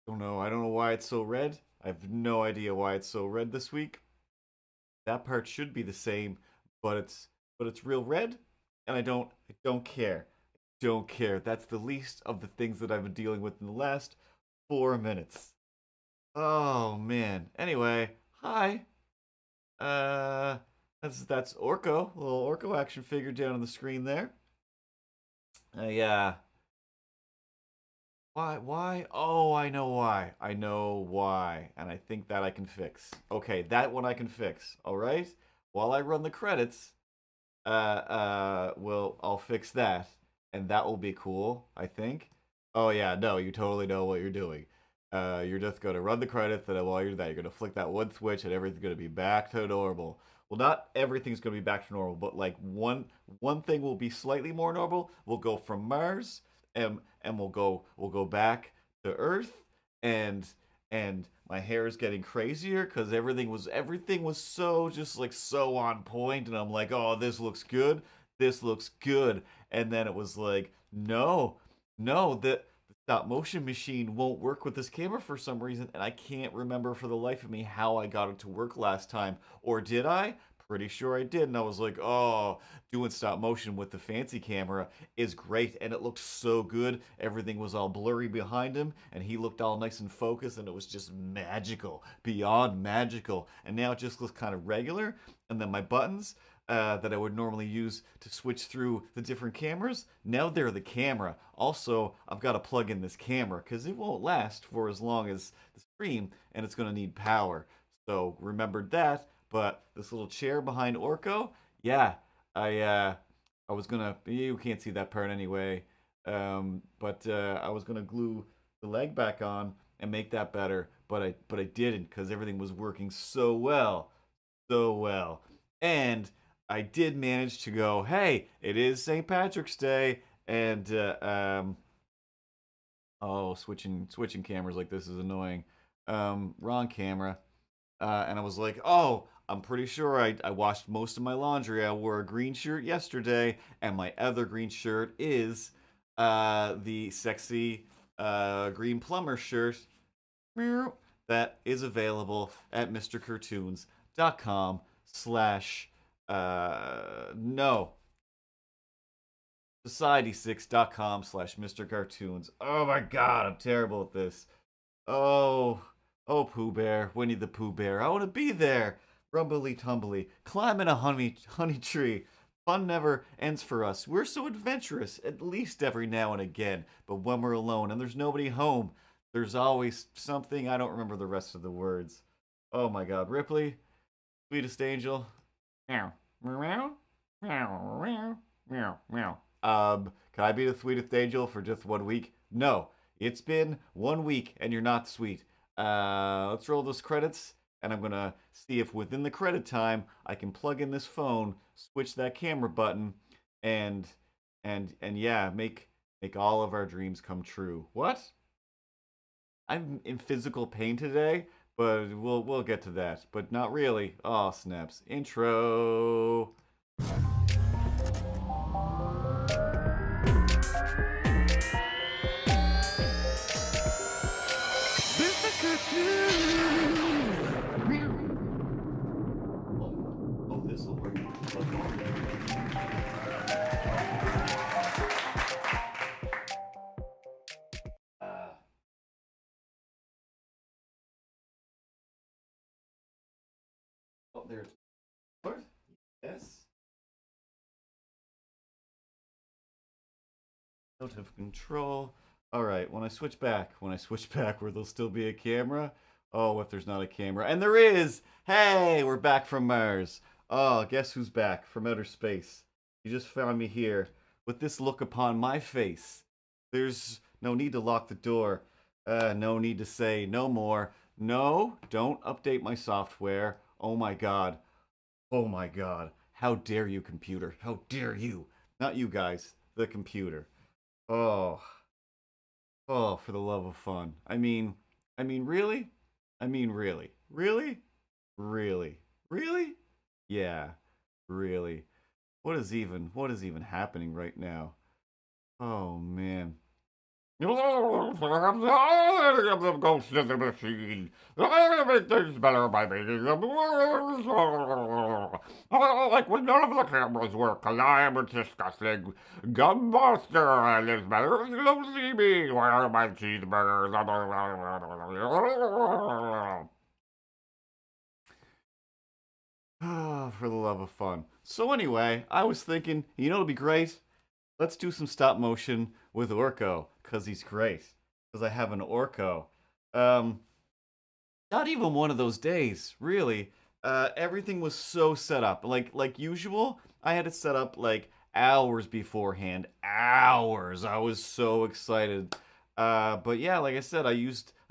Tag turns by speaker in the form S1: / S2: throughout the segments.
S1: Don't know. I don't know why it's so red. I have no idea why it's so red this week. That part should be the same, but it's real red, and I don't care. Don't care. That's the least of the things that I've been dealing with in the last 4 minutes. Oh man. Anyway, hi. Uh, that's Orko, a little Orko action figure down on the screen there. Yeah. Why? Why? Oh, I know why. I know why. And I think that I can fix. Okay, that one I can fix. All right. While I run the credits, well, I'll fix that, and that will be cool, I think. Oh yeah, no, you totally know what you're doing. You're just gonna run the credits, and while you're there, you're gonna flick that one switch, and everything's gonna be back to normal. Well, not everything's gonna be back to normal, but like one thing will be slightly more normal. We'll go from Mars, and we'll go back to Earth, and and my hair is getting crazier because everything was so just like so on point, and I'm like, oh, this looks good, and then it was like, no, no, the stop motion machine won't work with this camera for some reason, and I can't remember for the life of me how I got it to work last time, or did I? Pretty sure I did, and I was like, oh, doing stop motion with the fancy camera is great, and it looked so good. Everything was all blurry behind him, and he looked all nice and focused, and it was just magical, beyond magical. And now it just looks kind of regular. And then my buttons that I would normally use to switch through the different cameras, now they're the camera. Also, I've got to plug in this camera because it won't last for as long as the stream, and it's going to need power. So remembered that. But this little chair behind Orko, yeah, I I was gonna. You can't see that part anyway. But I was gonna glue the leg back on and make that better, but I didn't because everything was working so well, so well. And I did manage to go. Hey, it is St. Patrick's Day, and oh, switching cameras like this is annoying. Wrong camera. And I was like, oh, I'm pretty sure I washed most of my laundry. I wore a green shirt yesterday, and my other green shirt is the sexy green plumber shirt that is available at mrcartoons.com slash no society6.com slash mrcartoons. Oh my god, I'm terrible at this. Oh, oh, Pooh Bear, Winnie the Pooh Bear. I want to be there. Rumbly tumbly, climbing a honey tree. Fun never ends for us. We're so adventurous, at least every now and again. But when we're alone and there's nobody home, there's always something. I don't remember the rest of the words. Oh my God, Ripley, sweetest angel. Meow, meow, meow, meow, meow, meow. Can I be the sweetest angel for just 1 week? No, it's been 1 week and you're not sweet. Let's roll those credits, and I'm gonna see if within the credit time I can plug in this phone, switch that camera button, and and yeah, make all of our dreams come true. What? I'm in physical pain today, but we'll get to that. But not really. Oh snaps! Intro. Oh, this will work. Uh, oh, there's what? Yes. Out of control. All right, when I switch back, where there'll still be a camera. Oh, if there's not a camera, and there is. Hey, we're back from Mars. Oh, guess who's back from outer space? You just found me here with this look upon my face. There's no need to lock the door. No need to say no more. No, don't update my software. Oh my God. Oh my God. How dare you, computer? How dare you? Not you guys, the computer. Oh, oh, for the love of fun. Really? Really? Really? Really? Yeah, really. What is even happening right now? Oh man.
S2: Ghost in the machine. I make things better by making them worse. Like when none of the cameras work, I am a disgusting gum monster, and it's better if you don't see me. Where are my cheeseburgers?
S1: Ah, for the love of fun. So anyway, I was thinking, it'd be great. Let's do some stop motion with Orko, cause he's great. Cause I have an Orko. Um, Not even one of those days, really. Everything was so set up, like usual. I had it set up like hours beforehand. Hours. I was so excited. But yeah, like I said, I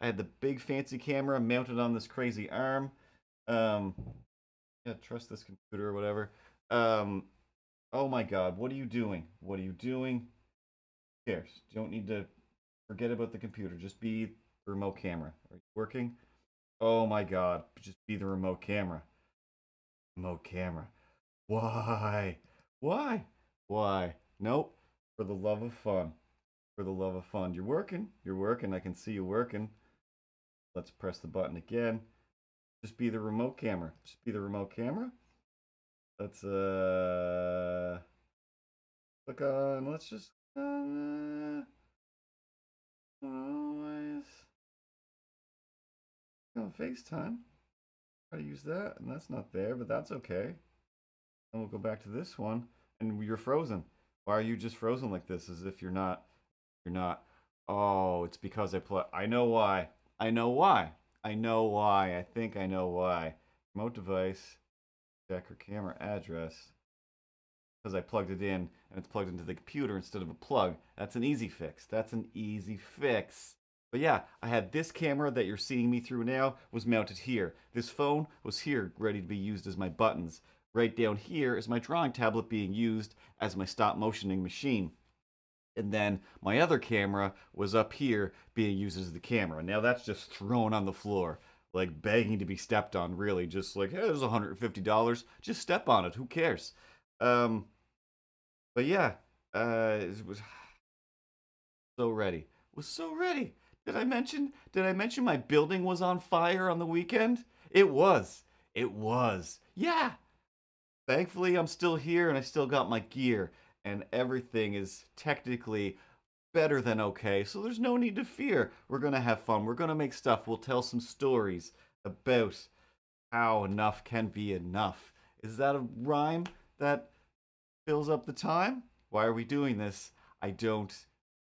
S1: had the big fancy camera mounted on this crazy arm. Um, yeah, trust this computer or whatever. Um, oh my God, what are you doing? What are you doing? Who cares? You don't need to forget about the computer. Just be the remote camera. Are you working? Oh my God, just be the remote camera. Remote camera. Why? Why? Why? Nope. For the love of fun. For the love of fun. You're working. You're working. I can see you working. Let's press the button again. Just be the remote camera. Just be the remote camera. Let's click on. Let's just always on FaceTime. Try to use that, and that's not there, but that's okay. And we'll go back to this one, and you're frozen. Why are you just frozen like this? As if you're not. You're not. Oh, it's because I plug. I know why. I know why. I know why. I think I know why. Remote device. Check her camera address. Because I plugged it in, and it's plugged into the computer instead of a plug. That's an easy fix. That's an easy fix. But yeah, I had this camera that you're seeing me through now was mounted here. This phone was here, ready to be used as my buttons. Right down here is my drawing tablet being used as my stop motioning machine. And then my other camera was up here being used as the camera. Now that's just thrown on the floor, like begging to be stepped on, really. Just like, hey, there's $150. Just step on it. Who cares? Um, but yeah, it was so ready. Was so ready. Did I mention my building was on fire on the weekend? It was. It was. Yeah. Thankfully, I'm still here and I still got my gear and everything is technically better than okay. So there's no need to fear. We're going to have fun. We're going to make stuff. We'll tell some stories about how enough can be enough. Is that a rhyme that fills up the time? Why are we doing this? I don't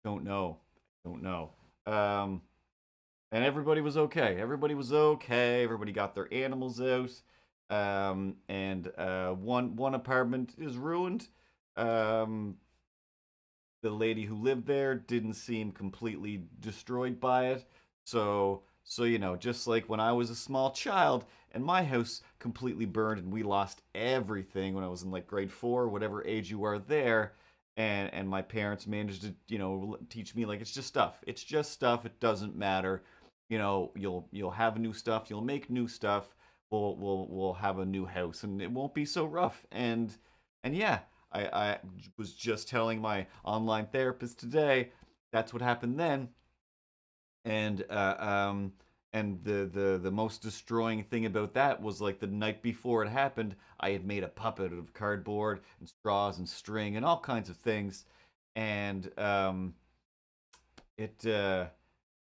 S1: know. Don't know. Um and everybody was okay. Everybody was okay. Everybody got their animals out. And one apartment is ruined. Um the lady who lived there didn't seem completely destroyed by it. So just like when I was a small child and my house completely burned and we lost everything when I was in like grade 4, whatever age you are there, and my parents managed to, teach me like it's just stuff. It's just stuff. It doesn't matter. You'll have new stuff, you'll make new stuff. We'll have a new house and it won't be so rough. And yeah, I was just telling my online therapist today that's what happened then. And the most destroying thing about that was like the night before it happened, I had made a puppet of cardboard and straws and string and all kinds of things. And it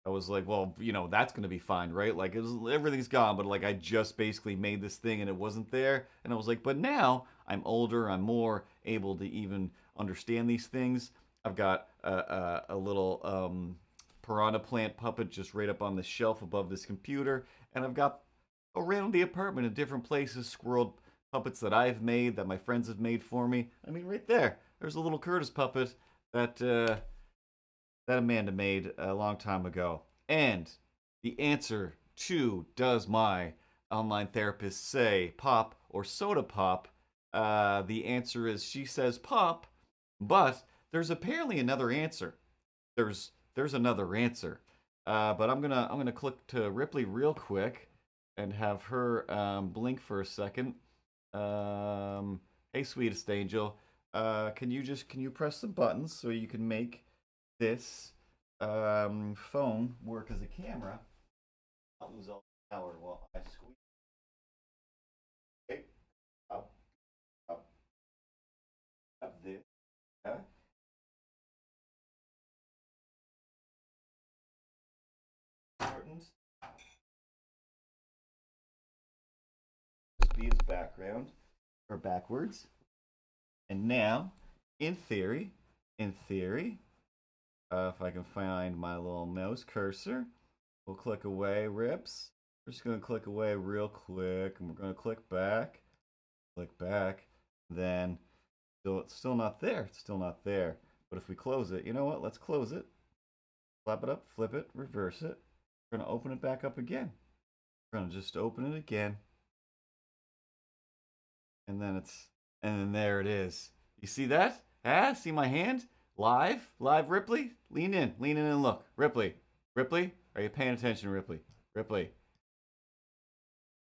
S1: I was like, well, that's gonna be fine, right? Like everything's gone, but like I just basically made this thing and it wasn't there. And I was like, but now I'm older, I'm more able to even understand these things. I've got a little piranha plant puppet just right up on the shelf above this computer, and I've got around the apartment in different places squirrel puppets that I've made, that my friends have made for me. I mean, right there, there's a little Curtis puppet that that Amanda made a long time ago. And the answer to does my online therapist say pop or soda pop? The answer is she says pop, but there's apparently another answer. There's another answer. But I'm gonna click to Ripley real quick and have her blink for a second. Hey, sweetest angel, can you press the buttons so you can make this phone work as a camera, I'll lose all the power while I squeeze. Okay, up, up, up this. Okay. Important. Just be its background or backwards. And now, in theory, if I can find my little mouse cursor, we'll click away, rips. We're just going to click away real quick, and we're going to click back, then it's still not there. It's still not there. But if we close it, you know what? Let's close it. Flap it up, flip it, reverse it. We're going to open it back up again. We're going to just open it again. And then there it is. You see that? Ah, see my hand? Live, Ripley? Lean in and look. Ripley, are you paying attention, Ripley?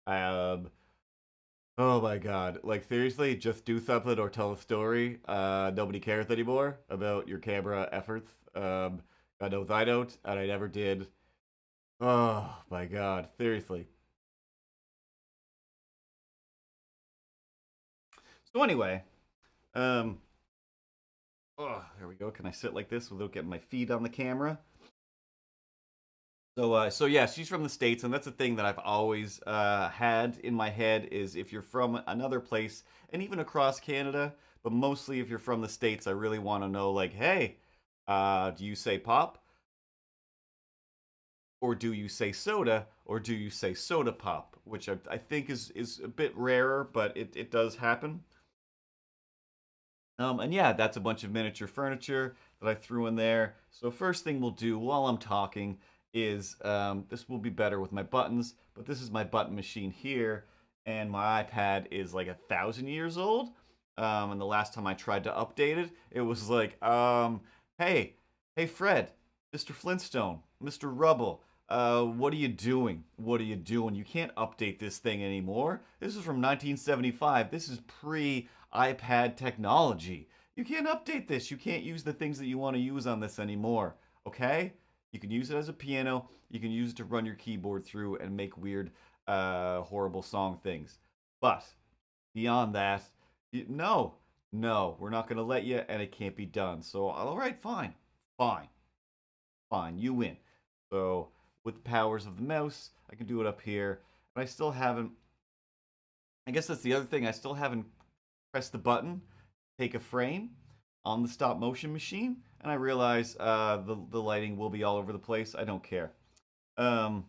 S1: Oh my god. Like, seriously, just do something or tell a story. Nobody cares anymore about your camera efforts. God knows I don't, and I never did. Oh my god, seriously. So anyway, oh, there we go. Can I sit like this without getting my feet on the camera? So yeah, she's from the States, and that's a thing that I've always had in my head is if you're from another place, and even across Canada, but mostly if you're from the States, I really want to know, like, hey, do you say pop? Or do you say soda? Or do you say soda pop? Which I think is a bit rarer, but it does happen. And yeah, that's a bunch of miniature furniture that I threw in there. So first thing we'll do while I'm talking is this will be better with my buttons, but this is my button machine here, and my iPad is like 1,000 years old. And the last time I tried to update it, it was like, hey, Fred, Mr. Flintstone, Mr. Rubble, what are you doing? You can't update this thing anymore. This is from 1975. This is pre iPad technology. You can't update this. You can't use the things that you want to use on this anymore. Okay? You can use it as a piano. You can use it to run your keyboard through and make weird, horrible song things. But beyond that, no, we're not going to let you, and it can't be done. So, all right, fine. You win. So, with the powers of the mouse, I can do it up here. And I still haven't, I guess that's the other thing, I still haven't pressed the button, take a frame on the stop motion machine, and I realize the lighting will be all over the place. I don't care. Or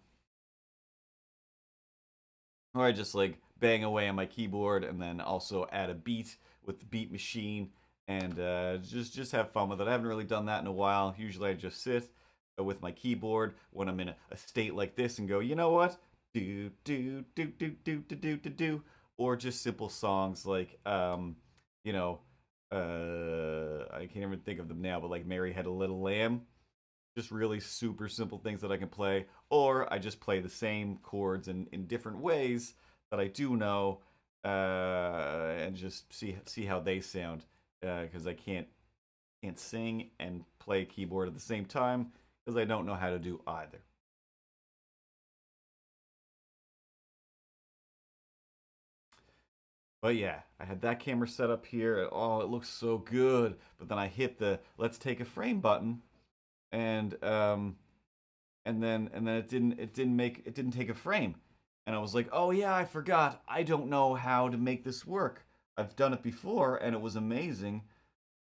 S1: I just like bang away on my keyboard and then also add a beat with the beat machine and just have fun with it. I haven't really done that in a while. Usually I just sit with my keyboard when I'm in a state like this and go, you know what? Do do do do do do do do do, or just simple songs like you know, I can't even think of them now, but like Mary Had a Little Lamb. Just really super simple things that I can play, or I just play the same chords in different ways that I do know, and just see how they sound, because I can't sing and play keyboard at the same time because I don't know how to do either. But yeah, I had that camera set up here. Oh, it looks so good. But then I hit the let's take a frame button, and then it didn't take a frame, and I was like, oh yeah, I forgot. I don't know how to make this work. I've done it before, and it was amazing.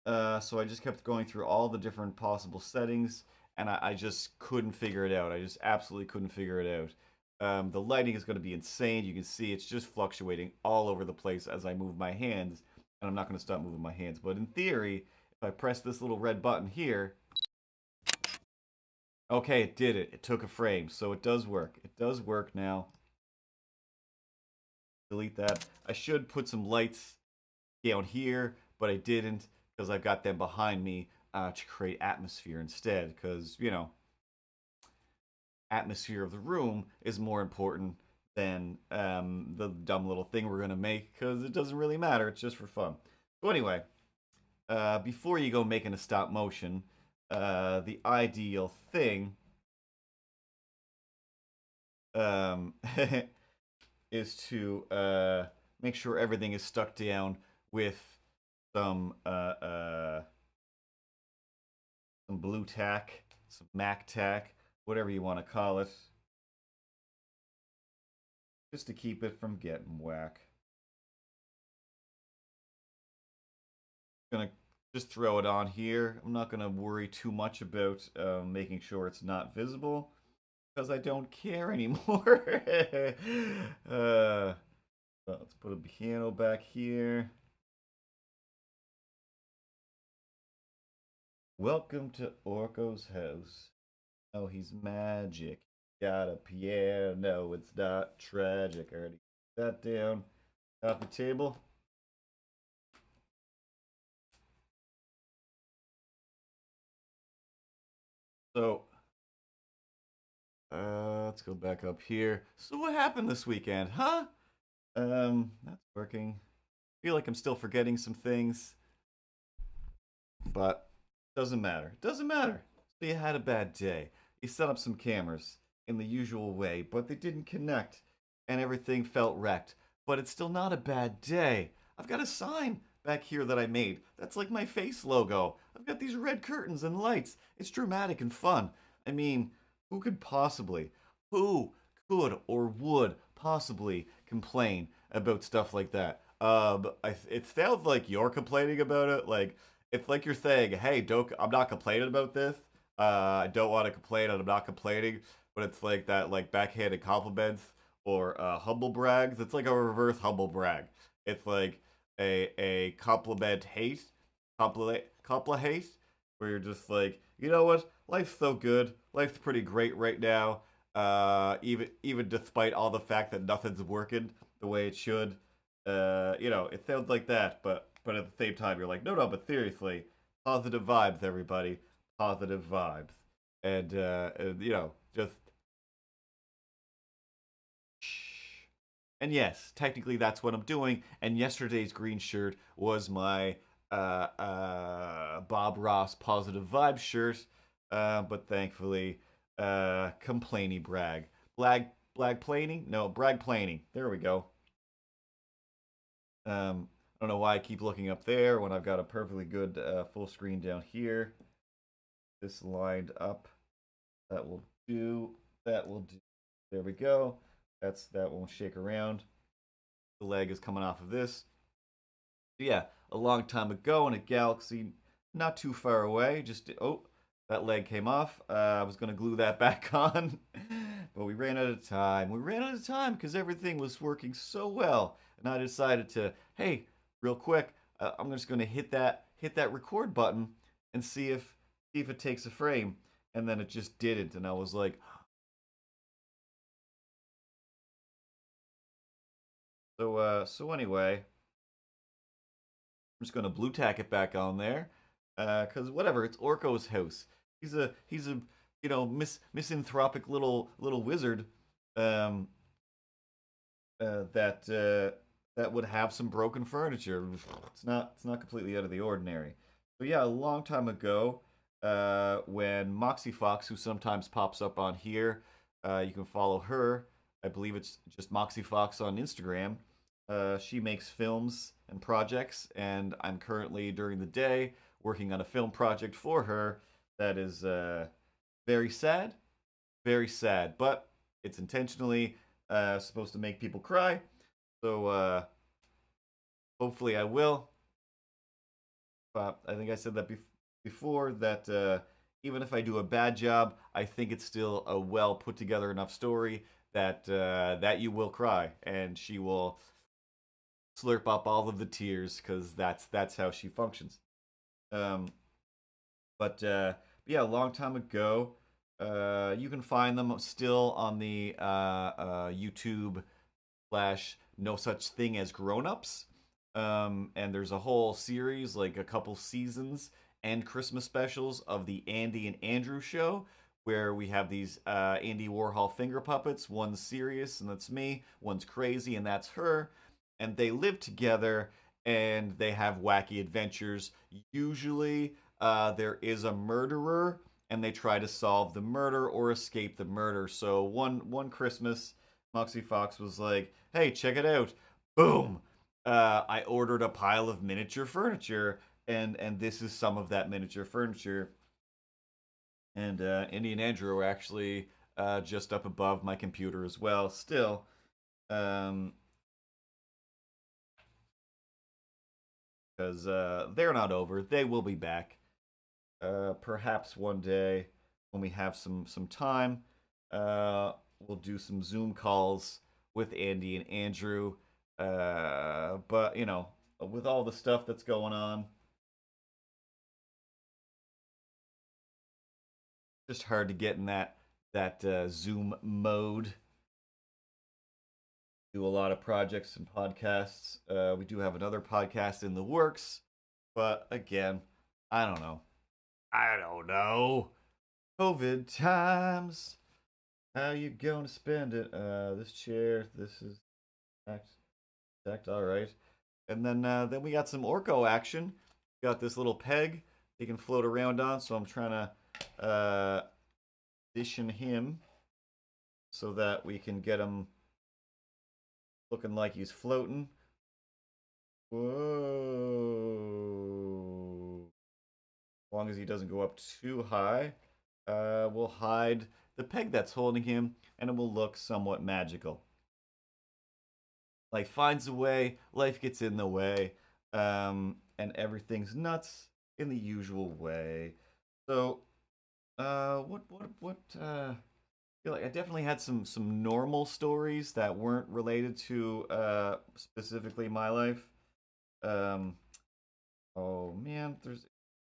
S1: So I just kept going through all the different possible settings, and I just couldn't figure it out. I just absolutely couldn't figure it out. The lighting is going to be insane. You can see it's just fluctuating all over the place as I move my hands, and I'm not going to stop moving my hands. But in theory, if I press this little red button here, okay, it did it. It took a frame, so it does work. It does work now. Delete that. I should put some lights down here, but I didn't because I've got them behind me to create atmosphere instead. Because, you know, atmosphere of the room is more important than the dumb little thing we're going to make because it doesn't really matter. It's just for fun. So anyway, before you go making a stop motion, the ideal thing um, is to make sure everything is stuck down with some some blue tack, some Mac tack, whatever you want to call it, just to keep it from getting whack. Gonna just throw it on here. I'm not gonna worry too much about making sure it's not visible because I don't care anymore. Let's put a piano back here. Welcome to Orko's house. Oh, he's magic. Got a piano. It's not tragic. I already put that down. Coffee table. So, let's go back up here. So, what happened this weekend, huh? That's working. Feel like I'm still forgetting some things, but doesn't matter. Doesn't matter. So you had a bad day. You set up some cameras in the usual way, but they didn't connect, and everything felt wrecked. But it's still not a bad day. I've got a sign back here that I made. That's like my face logo. I've got these red curtains and lights. It's dramatic and fun. I mean, who could or would possibly complain about stuff like that? It sounds like you're complaining about it. Like, it's like you're saying, "Hey, don't. I'm not complaining about this. I don't want to complain, and I'm not complaining." But it's like that, like backhanded compliments or humble brags. It's like a reverse humble brag. It's like a compliment haste, compliment haste, where you're just like, you know what, life's so good, life's pretty great right now. Even despite all the fact that nothing's working the way it should. It sounds like that, but at the same time, you're like, no, but seriously, positive vibes, everybody, positive vibes, and just shh. And yes, technically that's what I'm doing. And yesterday's green shirt was my Bob Ross positive vibes shirt, but thankfully, complainy brag planing, no brag planing. There we go. I don't know why I keep looking up there when I've got a perfectly good full screen down here. This lined up. That will do. That will do. There we go. That won't shake around. The leg is coming off of this. So yeah, a long time ago in a galaxy not too far away. That leg came off. I was gonna glue that back on, but we ran out of time. We ran out of time because everything was working so well, and I decided to, hey, real quick, I'm just gonna hit that record button and see if it takes a frame, and then it just didn't, and I was like, so anyway, I'm just gonna blue tack it back on there, cause whatever, it's Orko's house. He's a misanthropic little wizard, um, that would have some broken furniture. It's not completely out of the ordinary. But yeah, a long time ago, when Moxie Fox, who sometimes pops up on here, you can follow her. I believe it's just Moxie Fox on Instagram. She makes films and projects, and I'm currently during the day working on a film project for her that is very sad, very sad, but it's intentionally supposed to make people cry. So hopefully I will. But I think I said that before that even if I do a bad job, I think it's still a well put together enough story that you will cry and she will slurp up all of the tears because that's how she functions. Um, but yeah, a long time ago, you can find them still on the YouTube slash No Such Thing as Grown Ups. And there's a whole series, like a couple seasons and Christmas specials of the Andy and Andrew show, where we have these Andy Warhol finger puppets. One's serious, and that's me. One's crazy, and that's her. And they live together, and they have wacky adventures. Usually, there is a murderer, and they try to solve the murder or escape the murder. So one Christmas, Moxie Fox was like, "Hey, check it out! Boom! I ordered a pile of miniature furniture, and this is some of that miniature furniture." And Indy and Andrew are actually just up above my computer as well. Still, um, because they're not over. They will be back. Perhaps one day when we have some time, we'll do some Zoom calls with Andy and Andrew. But you know, with all the stuff that's going on, just hard to get in that Zoom mode. Do a lot of projects and podcasts. We do have another podcast in the works, but again, I don't know. I don't know. COVID times. How you gonna spend it? This chair. This is stacked. All right. And then we got some Orko action. Got this little peg he can float around on. So I'm trying to position him so that we can get him looking like he's floating. Whoa. As long as he doesn't go up too high, we'll hide the peg that's holding him, and it will look somewhat magical. Life finds a way, life gets in the way, and everything's nuts in the usual way. So, what I feel like I definitely had some normal stories that weren't related to specifically my life. Um, oh man,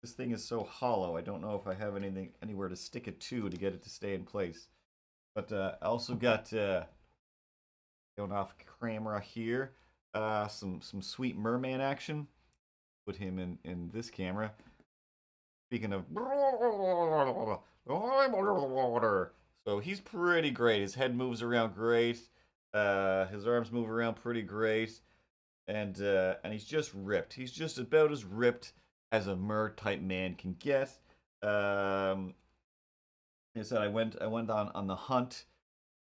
S1: this thing is so hollow. I don't know if I have anywhere to stick it to get it to stay in place. But I also got going off camera here. Some sweet merman action. Put him in this camera. Speaking of water, so he's pretty great. His head moves around great. His arms move around pretty great, and he's just ripped. He's just about as ripped as a mer type man can get. Like I said, I went on the hunt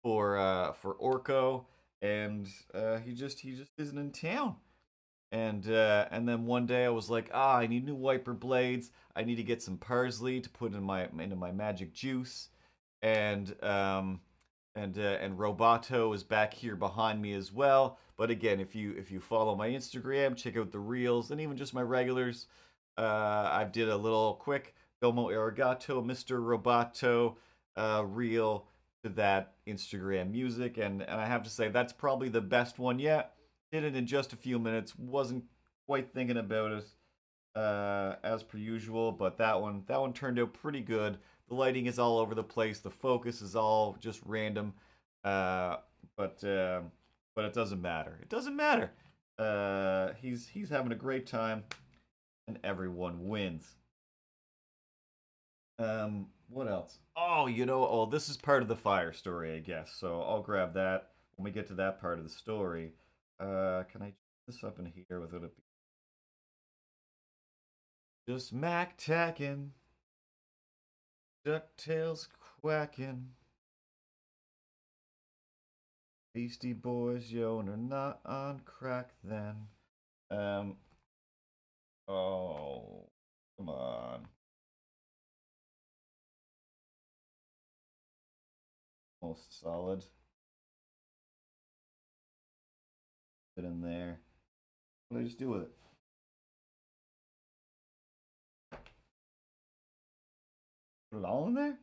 S1: for Orko, and he just isn't in town. And then one day I was like, I need new wiper blades. I need to get some parsley to put into my magic juice, and Roboto is back here behind me as well. But again, if you follow my Instagram, check out the reels, and even just my regulars, I did a little quick Domo Arigato, Mr. Roboto reel to that Instagram music, and I have to say that's probably the best one yet. Did it in just a few minutes. Wasn't quite thinking about it as per usual, but that one turned out pretty good. The lighting is all over the place. The focus is all just random, but it doesn't matter. It doesn't matter. He's having a great time, and everyone wins. What else? Oh, this is part of the fire story, I guess. So I'll grab that when we get to that part of the story. Can I do this up in here without it? Just Mac tacking, DuckTales quacking. Beastie Boys, yo, and are not on crack then. Oh, come on. Most solid. Put in there. What do I just do with it? Put it all in there? Am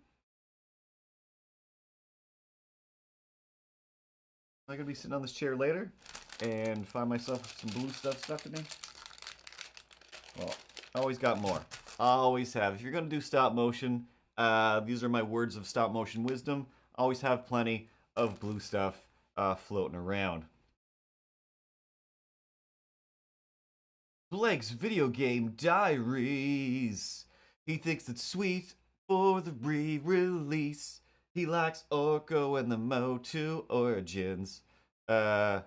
S1: I gonna be sitting on this chair later and find myself some blue stuff stuck in me? Well, I always got more. I always have. If you're gonna do stop motion, these are my words of stop motion wisdom. Always have plenty of blue stuff floating around. Blake's video game diaries. He thinks it's sweet for the re-release. He likes Orko and the Motu origins. Yeah.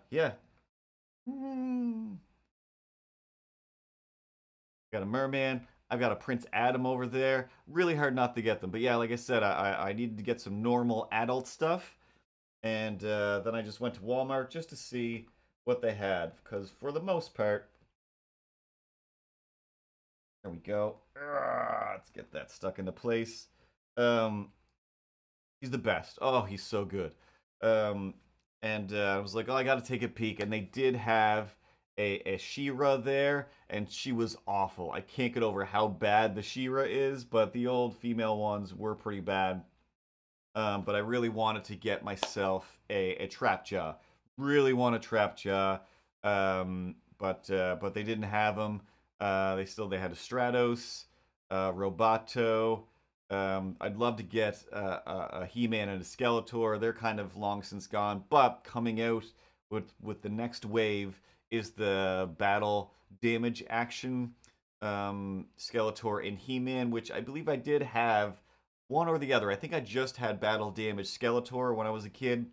S1: Got a merman. I've got a Prince Adam over there. Really hard not to get them. But yeah, like I said, I needed to get some normal adult stuff. And then I just went to Walmart just to see what they had. Because for the most part, there we go. Let's get that stuck into place. Um, he's the best. Oh, he's so good. Um, and I was like, oh, I got to take a peek. And they did have a She-Ra there, and she was awful. I can't get over how bad the She-Ra is, but the old female ones were pretty bad. But I really wanted to get myself a trap jaw. Really want a trap jaw. But they didn't have them. They had a Stratos, Roboto. I'd love to get a He-Man and a Skeletor. They're kind of long since gone, but coming out with the next wave is the battle damage action Skeletor and He-Man, which I believe I did have one or the other. I think I just had battle damage Skeletor when I was a kid.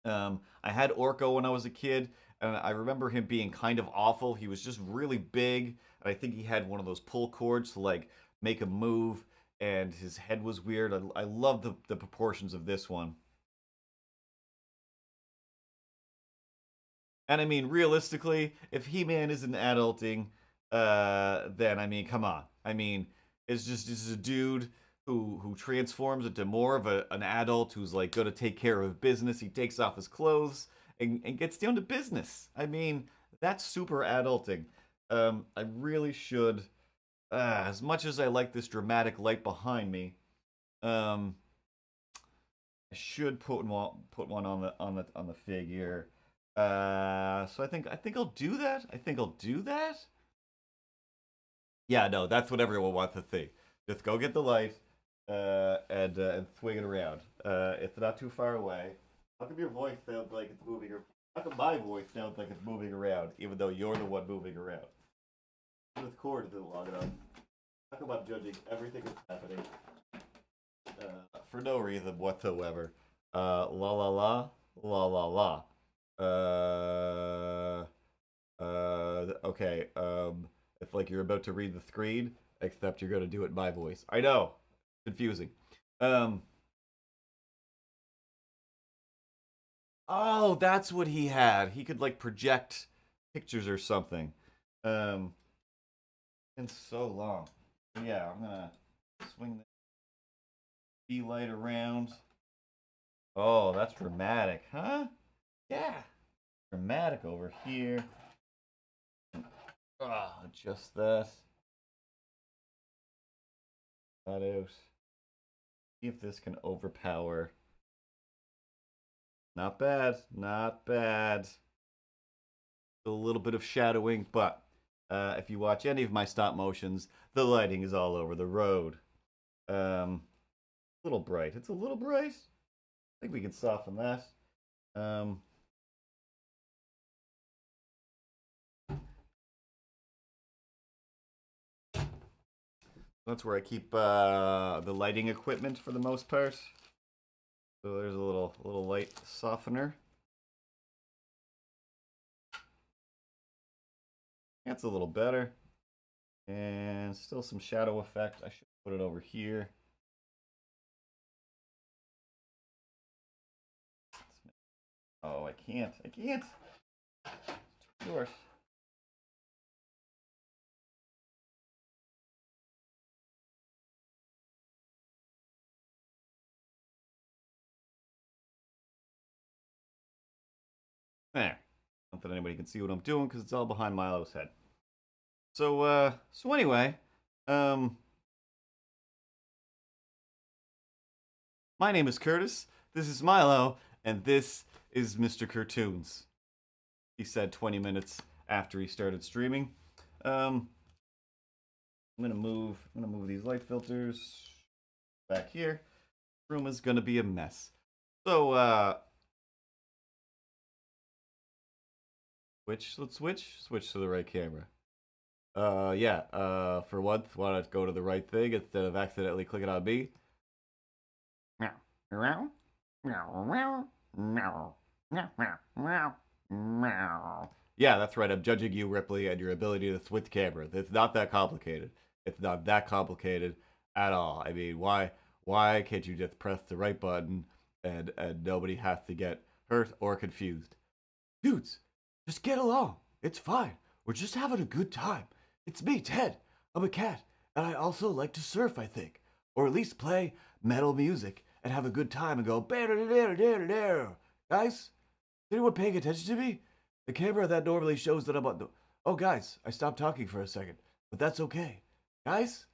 S1: I had Orko when I was a kid, and I remember him being kind of awful. He was just really big, and I think he had one of those pull cords to like make a move, and his head was weird. I love the proportions of this one. And I mean, realistically, if He-Man isn't adulting, then I mean, come on. I mean, it's just a dude who transforms into more of an adult who's like going to take care of business. He takes off his clothes and gets down to business. I mean, that's super adulting. I really should, as much as I like this dramatic light behind me, I should put one on the figure. So I think I'll do that. I think I'll do that. Yeah, no, that's what everyone wants to think. Just go get the light, and swing it around. It's not too far away. How come your voice sounds like it's moving? How come my voice sounds like it's moving around, even though you're the one moving around? This cord isn't long enough. How come I'm judging everything that's happening for no reason whatsoever? La la la la la la. Okay. It's like you're about to read the screen, except you're gonna do it in my voice. I know, confusing. Um. Oh, that's what he had. He could like project pictures or something. Um. It's been so long. Yeah, I'm gonna swing the key light around. Oh, that's dramatic, huh? Yeah, dramatic over here. Just that. That out. See if this can overpower. Not bad, not bad. A little bit of shadowing, but if you watch any of my stop motions, the lighting is all over the road. A little bright. It's a little bright. I think we can soften that. That's where I keep the lighting equipment for the most part. So there's a little light softener. That's a little better. And still some shadow effect. I should put it over here. Oh, I can't. I can't. It's too short. There. Not that anybody can see what I'm doing because it's all behind Milo's head. So anyway, my name is Curtis. This is Milo, and this is Mr. Cartoons. He said 20 minutes after he started streaming. I'm gonna move these light filters back here. Room is gonna be a mess. So let's switch to the right camera. Yeah, for once, want to go to the right thing instead of accidentally clicking on me. Yeah, that's right. I'm judging you, Ripley, and your ability to switch cameras. It's not that complicated. It's not that complicated at all. I mean, why can't you just press the right button and nobody has to get hurt or confused? Dudes, just get along. It's fine. We're just having a good time. It's me, Ted. I'm a cat, and I also like to surf, I think. Or at least play metal music and have a good time and go, guys, is anyone paying attention to me? The camera that normally shows that I'm on the. Oh, guys, I stopped talking for a second, but that's okay. Guys,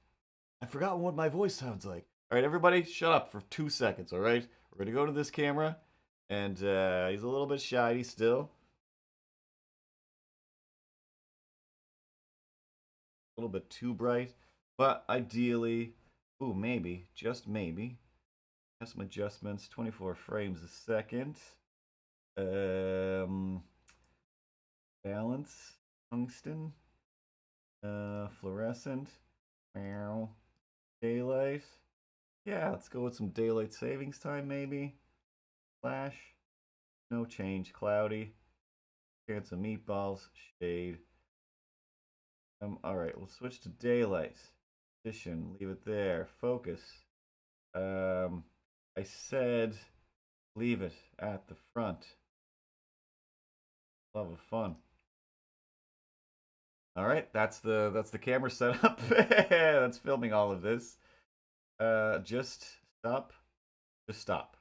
S1: I've forgotten what my voice sounds like. All right, everybody, shut up for 2 seconds, all right? We're going to go to this camera, and he's a little bit shiny still. A little bit too bright, but ideally, ooh, maybe, just maybe, have some adjustments, 24 frames a second. Balance, tungsten, fluorescent, meow, daylight. Yeah, let's go with some daylight savings time, maybe. Flash, no change, cloudy, chance of meatballs, shade. All right, we'll switch to daylight. Position, leave it there. Focus. I said leave it at the front. Love of fun. All right, that's the camera setup. That's filming all of this. Just stop. Just stop.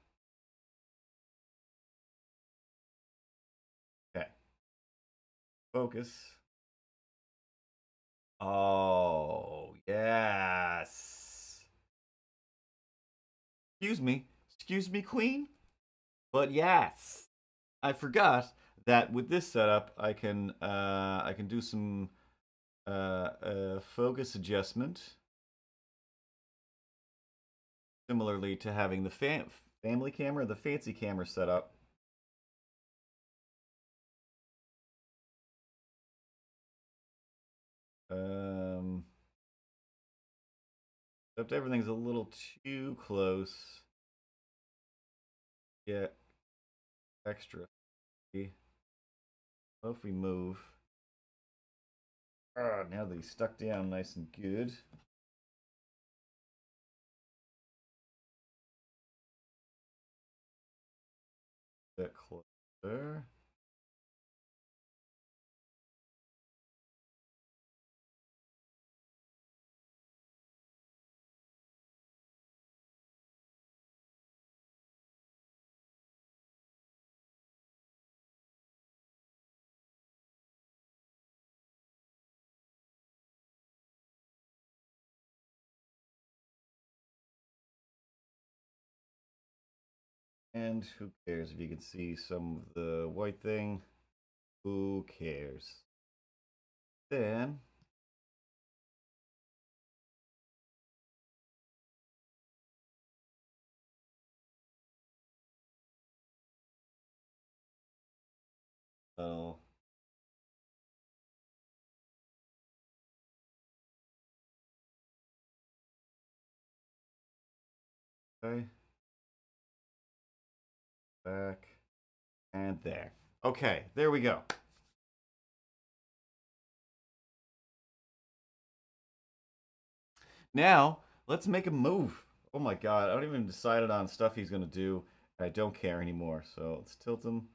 S1: Okay. Focus. Oh, yes. Excuse me, Queen. But yes, I forgot that with this setup, I can do some focus adjustment, similarly to having the family camera, the fancy camera setup. Except everything's a little too close. Get extra. What if we move? Now that he's stuck down nice and good. Bit closer. And who cares if you can see some of the white thing? Who cares? Then oh, okay, back and there. Okay, there we go. Now let's make him move. Oh my god, I don't even decided on stuff he's gonna do. I don't care anymore. So let's tilt him,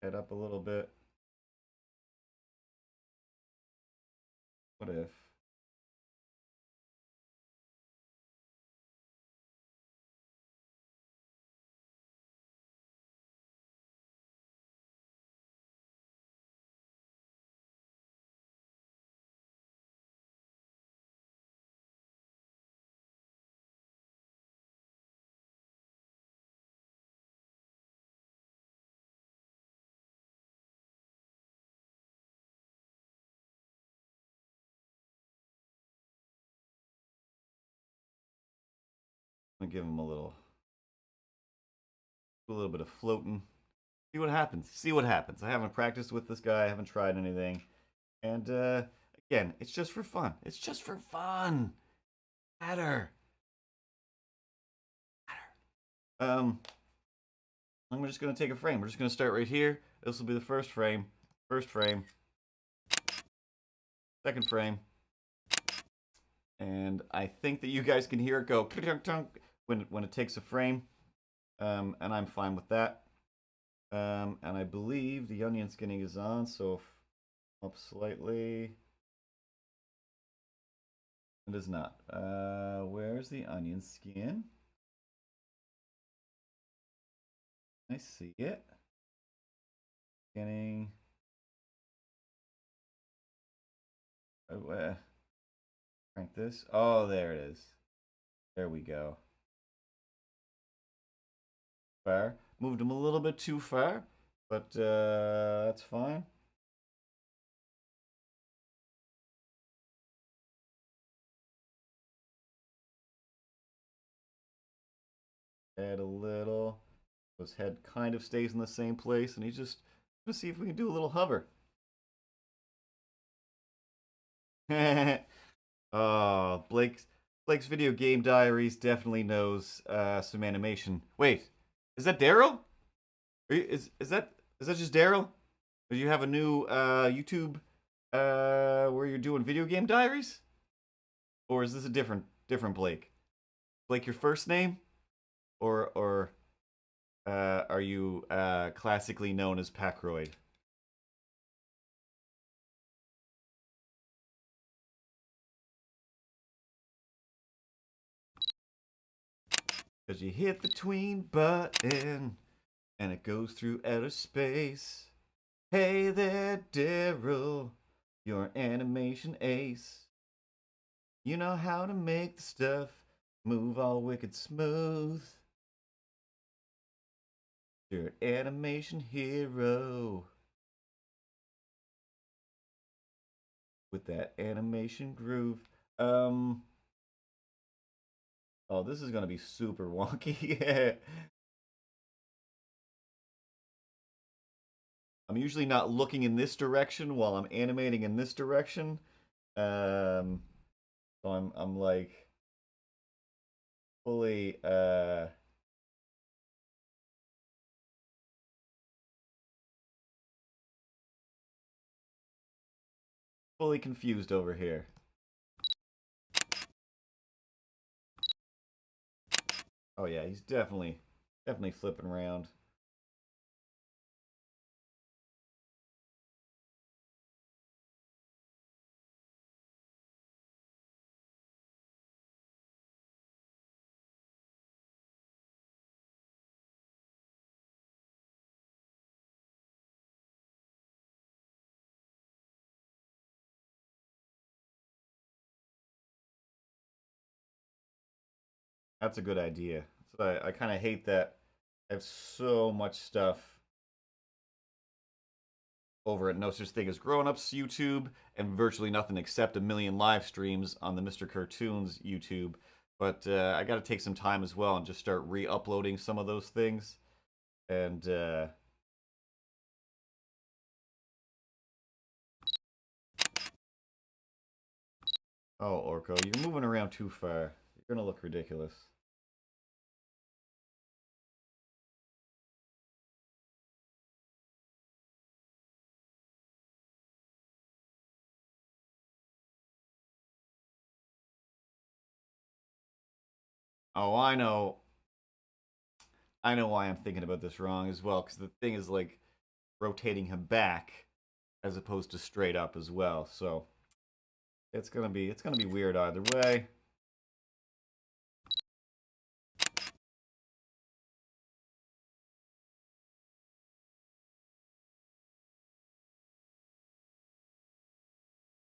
S1: head up a little bit. What if? I'm gonna give him a little bit of floating. See what happens. See what happens. I haven't practiced with this guy. I haven't tried anything. And again, it's just for fun. It's just for fun. Matter. I'm just gonna take a frame. We're just gonna start right here. This will be the first frame. First frame. Second frame. And I think that you guys can hear it go when it takes a frame. And I'm fine with that. And I believe the onion skinning is on, so up slightly. It is not. Where's the onion skin? I see it. Skinning. Crank this. Oh, there it is. There we go. Far. Moved him a little bit too far, but that's fine. Add a little. His head kind of stays in the same place, and he's just gonna see if we can do a little hover. Oh, Blake's video game diaries definitely knows some animation. Wait, is that Daryl? Is that just Daryl? Do you have a new YouTube where you're doing video game diaries? Or is this a different Blake? Blake, your first name? Or are you classically known as Packroyd? Cause you hit the tween button and it goes through outer space. Hey there, Daryl, you're an animation ace. You know how to make the stuff move all wicked smooth. You're an animation hero with that animation groove. Oh, this is gonna be super wonky. I'm usually not looking in this direction while I'm animating in this direction. So I'm like fully fully confused over here. Oh yeah, he's definitely flipping around. That's a good idea. So I kind of hate that I have so much stuff over at No Such Thing as Grown Ups YouTube and virtually nothing except a million live streams on the Mr. Cartoons YouTube. But I got to take some time as well and just start re-uploading some of those things. And oh, Orko, you're moving around too far. You're gonna look ridiculous. Oh, I know. I know why I'm thinking about this wrong as well, because the thing is like rotating him back as opposed to straight up as well. So it's gonna be weird either way.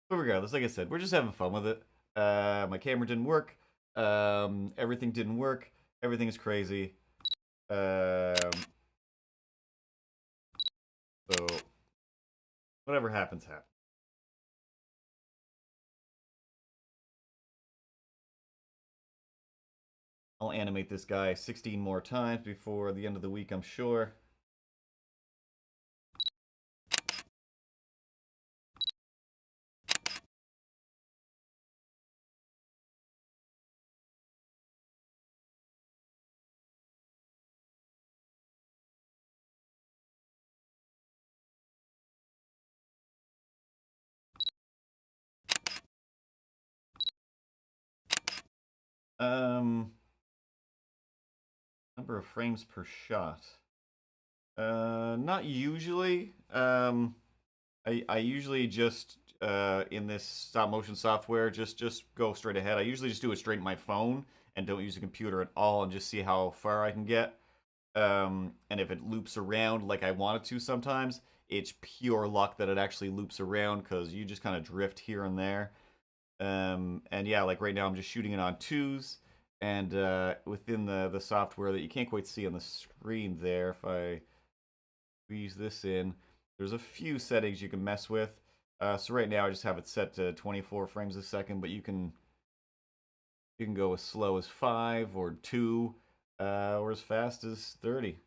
S1: But regardless, like I said, we're just having fun with it. My camera didn't work. Everything didn't work. Everything's crazy. So whatever happens, happens. I'll animate this guy 16 more times before the end of the week, I'm sure. Um, Number of frames per shot. Not usually. I usually just in this stop motion software just go straight ahead. I usually just do it straight in my phone and don't use a computer at all and just see how far I can get. And if it loops around like I want it to sometimes, it's pure luck that it actually loops around because you just kind of drift here and there. And yeah, like right now I'm just shooting it on twos, and within the software that you can't quite see on the screen there, if I squeeze this in, there's a few settings you can mess with. So right now I just have it set to 24 frames a second, but you can go as slow as 5 or 2, or as fast as 30.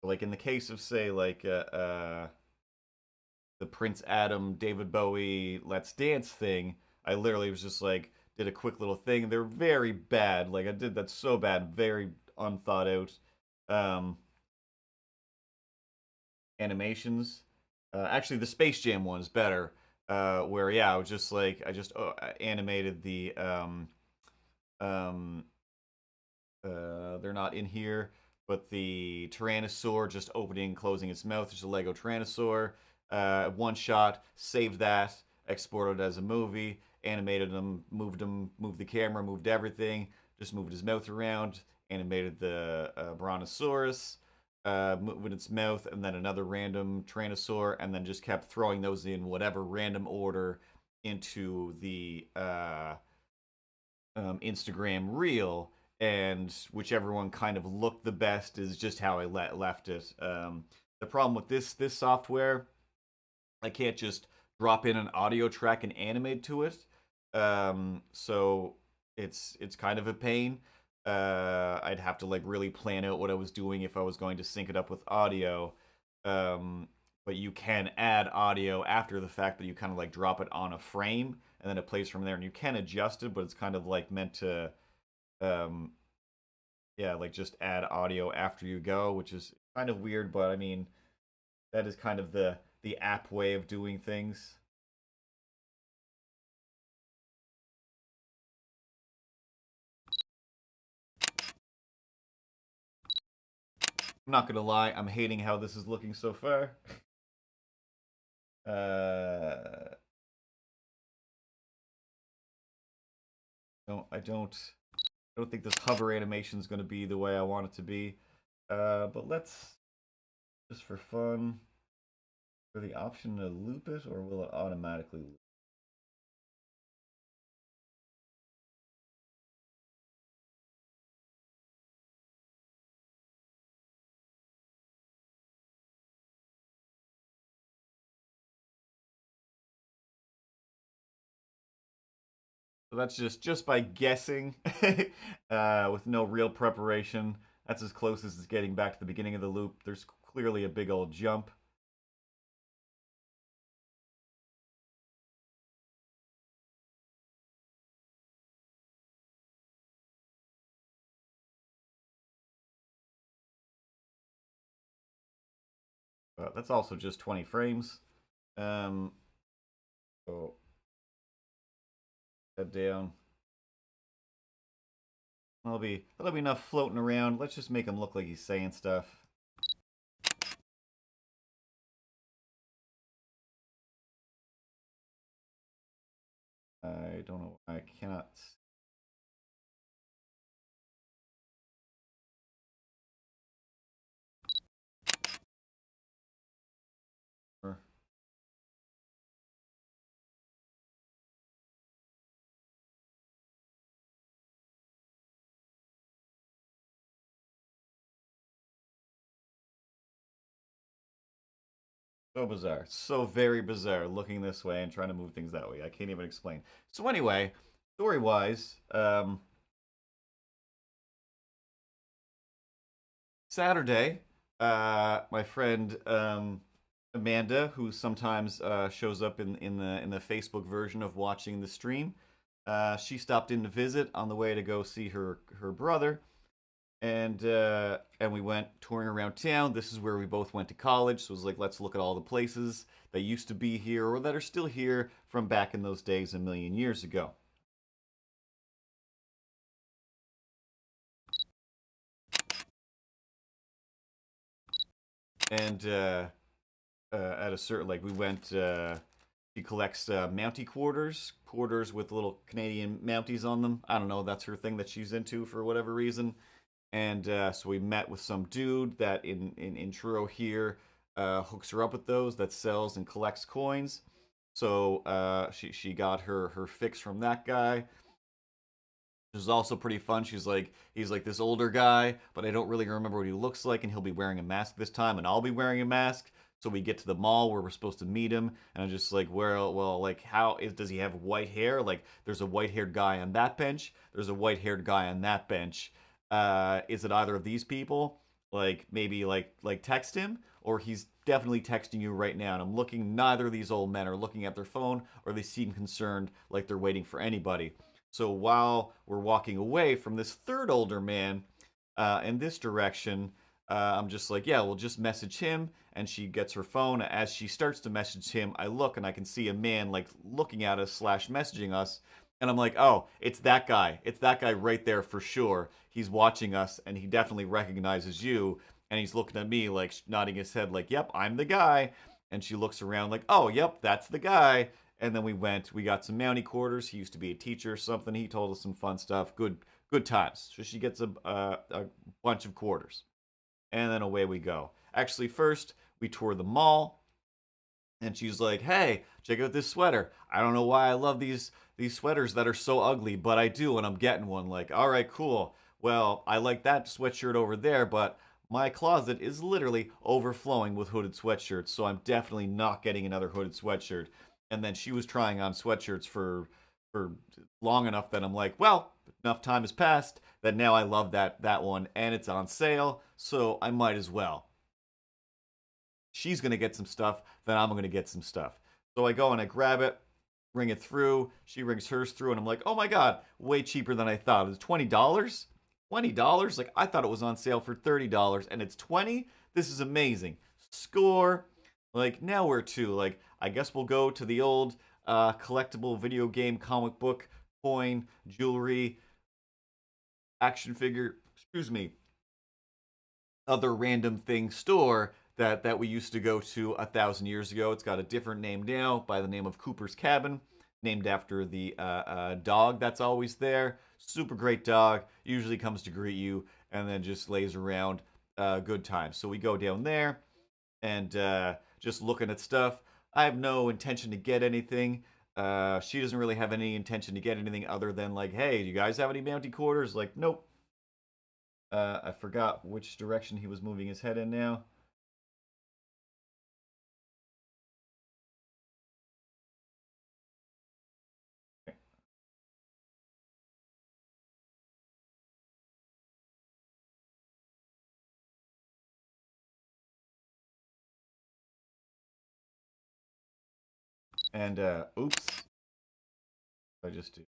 S1: Like in the case of say like the Prince Adam, David Bowie, Let's Dance thing, I literally was just like did a quick little thing. They're very bad. Like I did that so bad, very unthought out um, animations. Actually, the Space Jam one's better. Where yeah, I was just like I just animated the um, they're not in here, but the Tyrannosaur just opening and closing its mouth. There's a Lego Tyrannosaur. One shot, saved that, exported as a movie, animated him, moved the camera, moved everything, just moved his mouth around, animated the Brontosaurus, moving its mouth, and then another random Tyrannosaur, and then just kept throwing those in whatever random order into the Instagram reel, and whichever one kind of looked the best is just how I left it. The problem with this software, I can't just drop in an audio track and animate to it. So it's kind of a pain. I'd have to like really plan out what I was doing if I was going to sync it up with audio. Um, but you can add audio after the fact that you kind of like drop it on a frame and then it plays from there, and you can adjust it, but it's kind of like meant to um yeah, like just add audio after you go, which is kind of weird, but I mean that is kind of the app way of doing things. I'm not gonna lie, I'm hating how this is looking so far. uh don't I don't I don't think this hover animation is gonna be the way I want it to be. But let's just for fun, for the option to loop it, or will it automatically loop? So that's just by guessing, with no real preparation. That's as close as it's getting back to the beginning of the loop. There's clearly a big old jump. But that's also just 20 frames. Um, so head down. That'll be enough floating around. Let's just make him look like he's saying stuff. I don't know. I cannot. So bizarre. So very bizarre looking this way and trying to move things that way. I can't even explain. So anyway, story wise, Saturday, my friend Amanda, who sometimes shows up in the Facebook version of watching the stream, she stopped in to visit on the way to go see her brother. and we went touring around town. This is where we both went to college, so it was like, let's look at all the places that used to be here or that are still here from back in those days a million years ago. And at a certain, like, we went, she collects Mountie quarters with little Canadian Mounties on them. I don't know, that's her thing that she's into for whatever reason. And so we met with some dude that in Truro here hooks her up with those, that sells and collects coins. So she got her fix from that guy. Which is also pretty fun. He's like this older guy, but I don't really remember what he looks like, and he'll be wearing a mask this time, and I'll be wearing a mask. So we get to the mall where we're supposed to meet him, and I'm just like, well, like, does he have white hair? Like, there's a white-haired guy on that bench. There's a white-haired guy on that bench. Is it either of these people? Like, maybe like text him, or he's definitely texting you right now. And I'm looking. Neither of these old men are looking at their phone, or they seem concerned, like they're waiting for anybody. So while we're walking away from this third older man in this direction, I'm just like, yeah, we'll just message him. And she gets her phone. As she starts to message him, I look and I can see a man like looking at us / messaging us. And I'm like, oh, it's that guy. It's that guy right there for sure. He's watching us and he definitely recognizes you. And he's looking at me like nodding his head like, yep, I'm the guy. And she looks around like, oh, yep, that's the guy. And then we got some Mountie quarters. He used to be a teacher or something. He told us some fun stuff. Good times. So she gets a bunch of quarters. And then away we go. Actually, first, we tour the mall. And she's like, hey, check out this sweater. I don't know why I love these sweaters that are so ugly, but I do, and I'm getting one. Like, all right, cool. Well, I like that sweatshirt over there, but my closet is literally overflowing with hooded sweatshirts, so I'm definitely not getting another hooded sweatshirt. And then she was trying on sweatshirts for long enough that I'm like, well, enough time has passed that now I love that one, and it's on sale, so I might as well. She's gonna get some stuff, then I'm gonna get some stuff. So I go and I grab it, ring it through. She rings hers through, and I'm like, oh my god, way cheaper than I thought. It's $20. $20? Like, I thought it was on sale for $30, and it's 20. This is amazing. Score. Like, now where to? Like, I guess we'll go to the old collectible video game, comic book, coin, jewelry, action figure, excuse me, other random thing store that we used to go to 1,000 years ago. It's got a different name now, by the name of Cooper's Cabin, named after the dog that's always there. Super great dog. Usually comes to greet you and then just lays around. Good times. So we go down there and just looking at stuff. I have no intention to get anything. She doesn't really have any intention to get anything other than like, hey, do you guys have any Mountie quarters? Like, nope. I forgot which direction he was moving his head in now. And oops, I just do.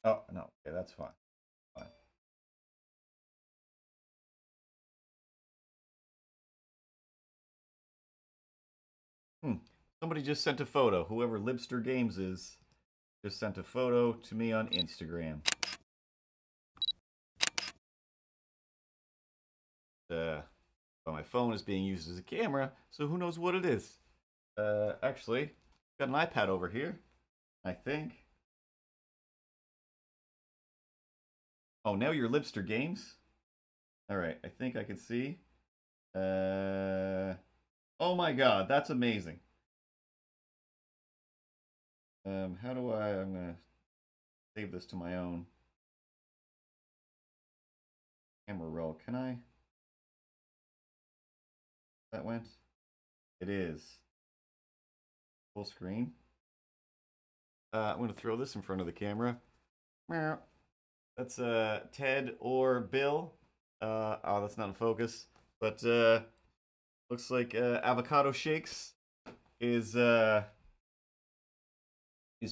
S1: Oh no, okay, that's fine. Fine. Somebody just sent a photo. Whoever Libster Games is just sent a photo to me on Instagram. But my phone is being used as a camera, so who knows what it is. Actually, got an iPad over here, I think. Oh, now you're Libster Games? Alright, I think I can see. Oh my god, that's amazing. How do I'm gonna save this to my own camera roll. Can I? That went? It is. Full screen. I'm gonna throw this in front of the camera. That's Ted or Bill. Oh, that's not in focus. But looks like Avocado Shakes is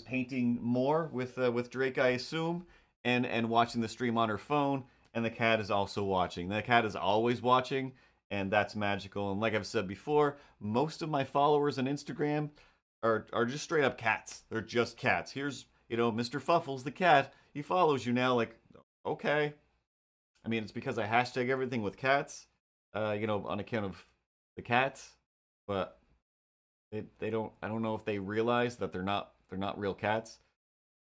S1: painting more with Drake, I assume. and watching the stream on her phone, and the cat is also watching. The cat is always watching, and that's magical. And like I've said before, most of my followers on Instagram are just straight up cats. They're just cats. Here's, Mr. Fuffles the cat. He follows you now. Like, okay. I mean, it's because I hashtag everything with cats, on account of the cats, but they don't. I don't know if they realize that they're not real cats.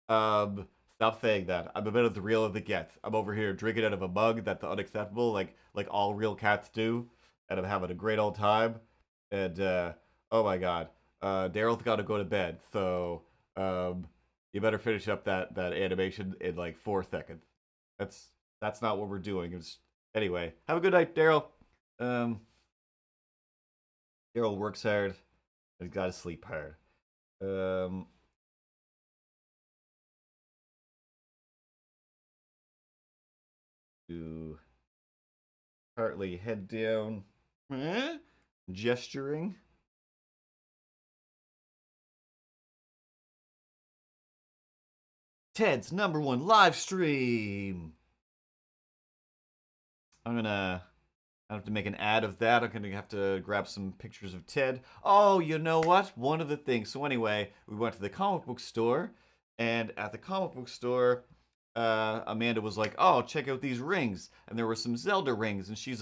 S1: Stop saying that. I'm a bit of the real of the gets. I'm over here drinking out of a mug that's unacceptable, like all real cats do, and I'm having a great old time. And oh my god, Daryl's got to go to bed, so you better finish up that animation in like 4 seconds. That's not what we're doing. Anyway. Have a good night, Daryl. Um, Daryl works hard. He's got to sleep hard. Um, to partly head down, gesturing. Ted's #1 live stream. I have to make an ad of that. I'm gonna have to grab some pictures of Ted. Oh, you know what? One of the things. So anyway, we went to the comic book store, and at the comic book store, Amanda was like, "Oh, check out these rings," and there were some Zelda rings, and she's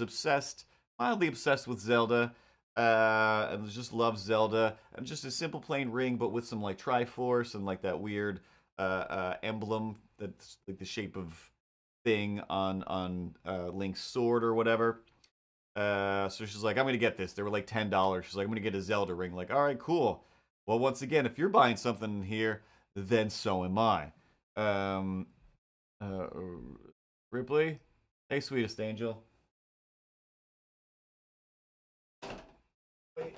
S1: mildly obsessed with Zelda, and just loves Zelda, and just a simple plain ring, but with some like Triforce and like that weird emblem that's like the shape of thing on Link's sword or whatever. So she's like, I'm gonna get this. They were like $10. She's like, I'm gonna get a Zelda ring. Like, all right, cool. Well, once again, if you're buying something here, then so am I. Um, uh, Ripley, hey, sweetest angel. Wait.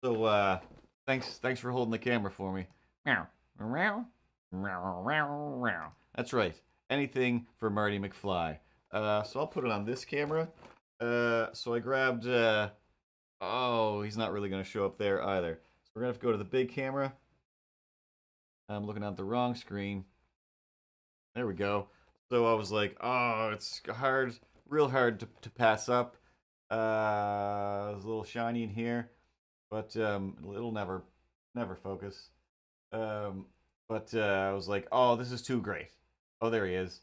S1: So, thanks for holding the camera for me. Meow, meow, meow, meow, meow. That's right. Anything for Marty McFly. So I'll put it on this camera. So I grabbed. Oh, he's not really gonna show up there either. So we're gonna have to go to the big camera. I'm looking at the wrong screen. There we go. So I was like, oh, it's hard, real hard to pass up. It's a little shiny in here, but it'll never focus. But I was like, oh, this is too great. Oh, there he is.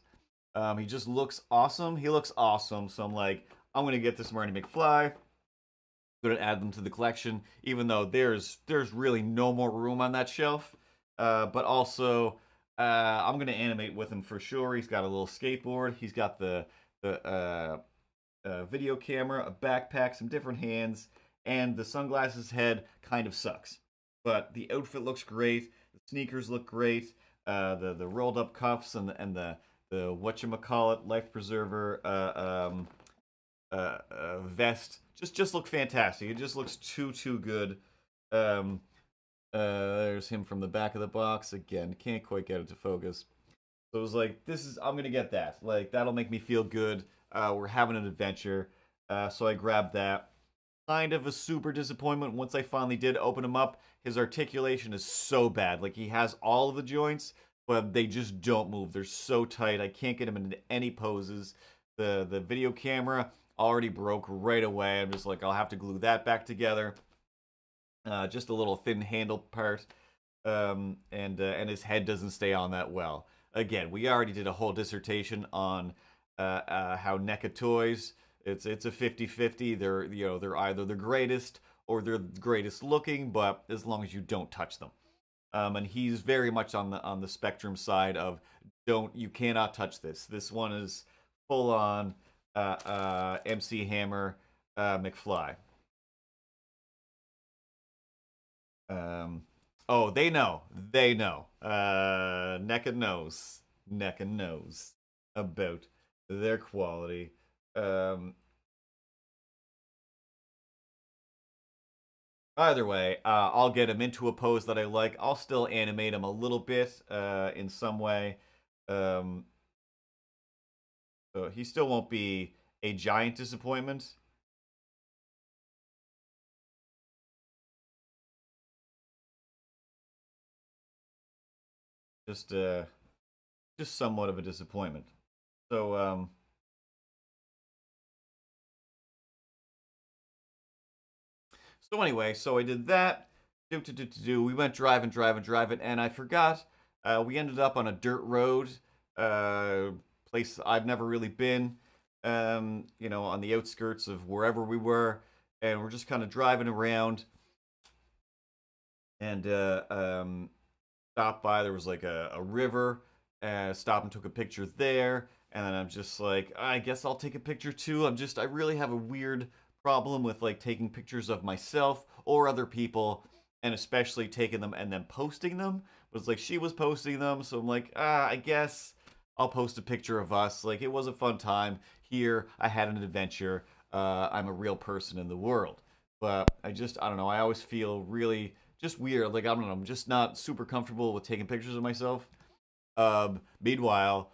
S1: He just looks awesome. He looks awesome. So I'm like, I'm gonna get this Marty McFly. I'm gonna add them to the collection, even though there's really no more room on that shelf. But also, I'm gonna animate with him for sure. He's got a little skateboard. He's got the video camera, a backpack, some different hands, and the sunglasses head kind of sucks. But the outfit looks great. The sneakers look great. The rolled up cuffs and the whatchamacallit life preserver vest just look fantastic. It just looks too good. There's him from the back of the box again. Can't quite get it to focus. So it was like, I'm gonna get that. Like, that'll make me feel good. We're having an adventure. So I grabbed that. Kind of a super disappointment once I finally did open him up. His articulation is so bad. Like, he has all of the joints, but they just don't move. They're so tight. I can't get him into any poses. The video camera already broke right away. I'm just like, I'll have to glue that back together. Just a little thin handle part. And his head doesn't stay on that well. Again, we already did a whole dissertation on how NECA toys, it's a 50-50. They're either the greatest or they're the greatest looking, but as long as you don't touch them. And he's very much on the spectrum side of you cannot touch this. This one is full on MC Hammer McFly. Oh, they know. They know. NECA knows. NECA knows about their quality. Either way, I'll get him into a pose that I like. I'll still animate him a little bit in some way. So he still won't be a giant disappointment. just somewhat of a disappointment. So anyway, so I did that. We went driving, and I forgot. We ended up on a dirt road, uh, place I've never really been. On the outskirts of wherever we were, and we're just kind of driving around, and stopped by. There was like a river. Stopped and took a picture there, and then I'm just like, I guess I'll take a picture too. I really have a weird problem with like taking pictures of myself or other people, and especially taking them and then posting them. But it's like she was posting them, so I'm like, I guess I'll post a picture of us. Like, it was a fun time. Here, I had an adventure. I'm a real person in the world. But I don't know. I always feel really just weird. Like, I don't know. I'm just not super comfortable with taking pictures of myself. Meanwhile,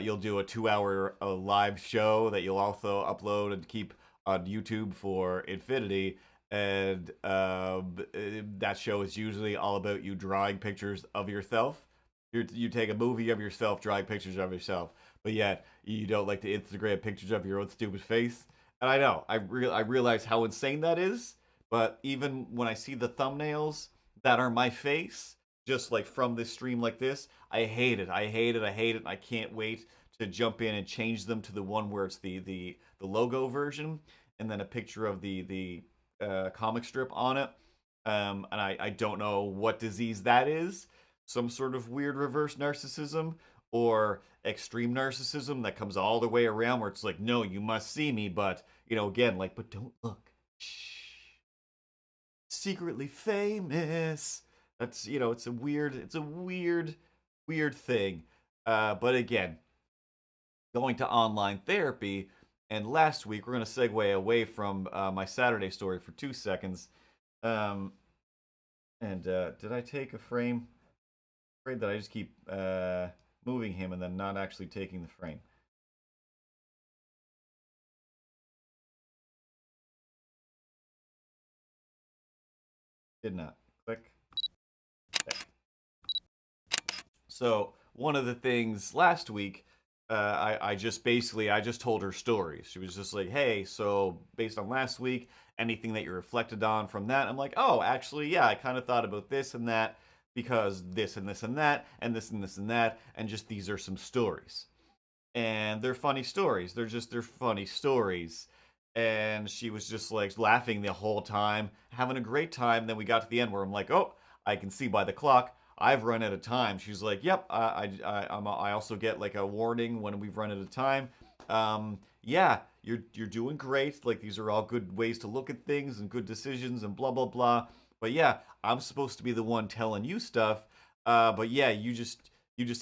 S1: you'll do a 2 hour live show that you'll also upload and keep on YouTube for infinity. And that show is usually all about you drawing pictures of yourself. You take a movie of yourself, drawing pictures of yourself, but yet you don't like to Instagram pictures of your own stupid face. And I know, I realize how insane that is. But even when I see the thumbnails that are my face, just like from this stream like this, I hate it. I hate it. I hate it. And I can't wait to jump in and change them to the one where it's the logo version, and then a picture of the comic strip on it. And I don't know what disease that is. Some sort of weird reverse narcissism or extreme narcissism that comes all the way around where it's like, no, you must see me, but again, like, but don't look. Shh. Secretly famous. That's it's a weird thing. But again, going to online therapy. And last week, we're going to segue away from my Saturday story for 2 seconds. Um, and did I take a frame? I'm afraid that I just keep moving him and then not actually taking the frame. Did not. Click. Okay. So one of the things last week, I just told her stories. She was just like, hey, so based on last week, anything that you reflected on from that? I'm like, oh, actually, yeah, I kind of thought about this and that because this and this and that and this and this and that, and just these are some stories. And they're funny stories. They're funny stories. And she was just like laughing the whole time, having a great time. Then we got to the end where I'm like, oh, I can see by the clock I've run out of time. She's like, yep, I also get like a warning when we've run out of time. Yeah, you're doing great. Like, these are all good ways to look at things and good decisions and blah blah blah. But yeah, I'm supposed to be the one telling you stuff. But yeah, you just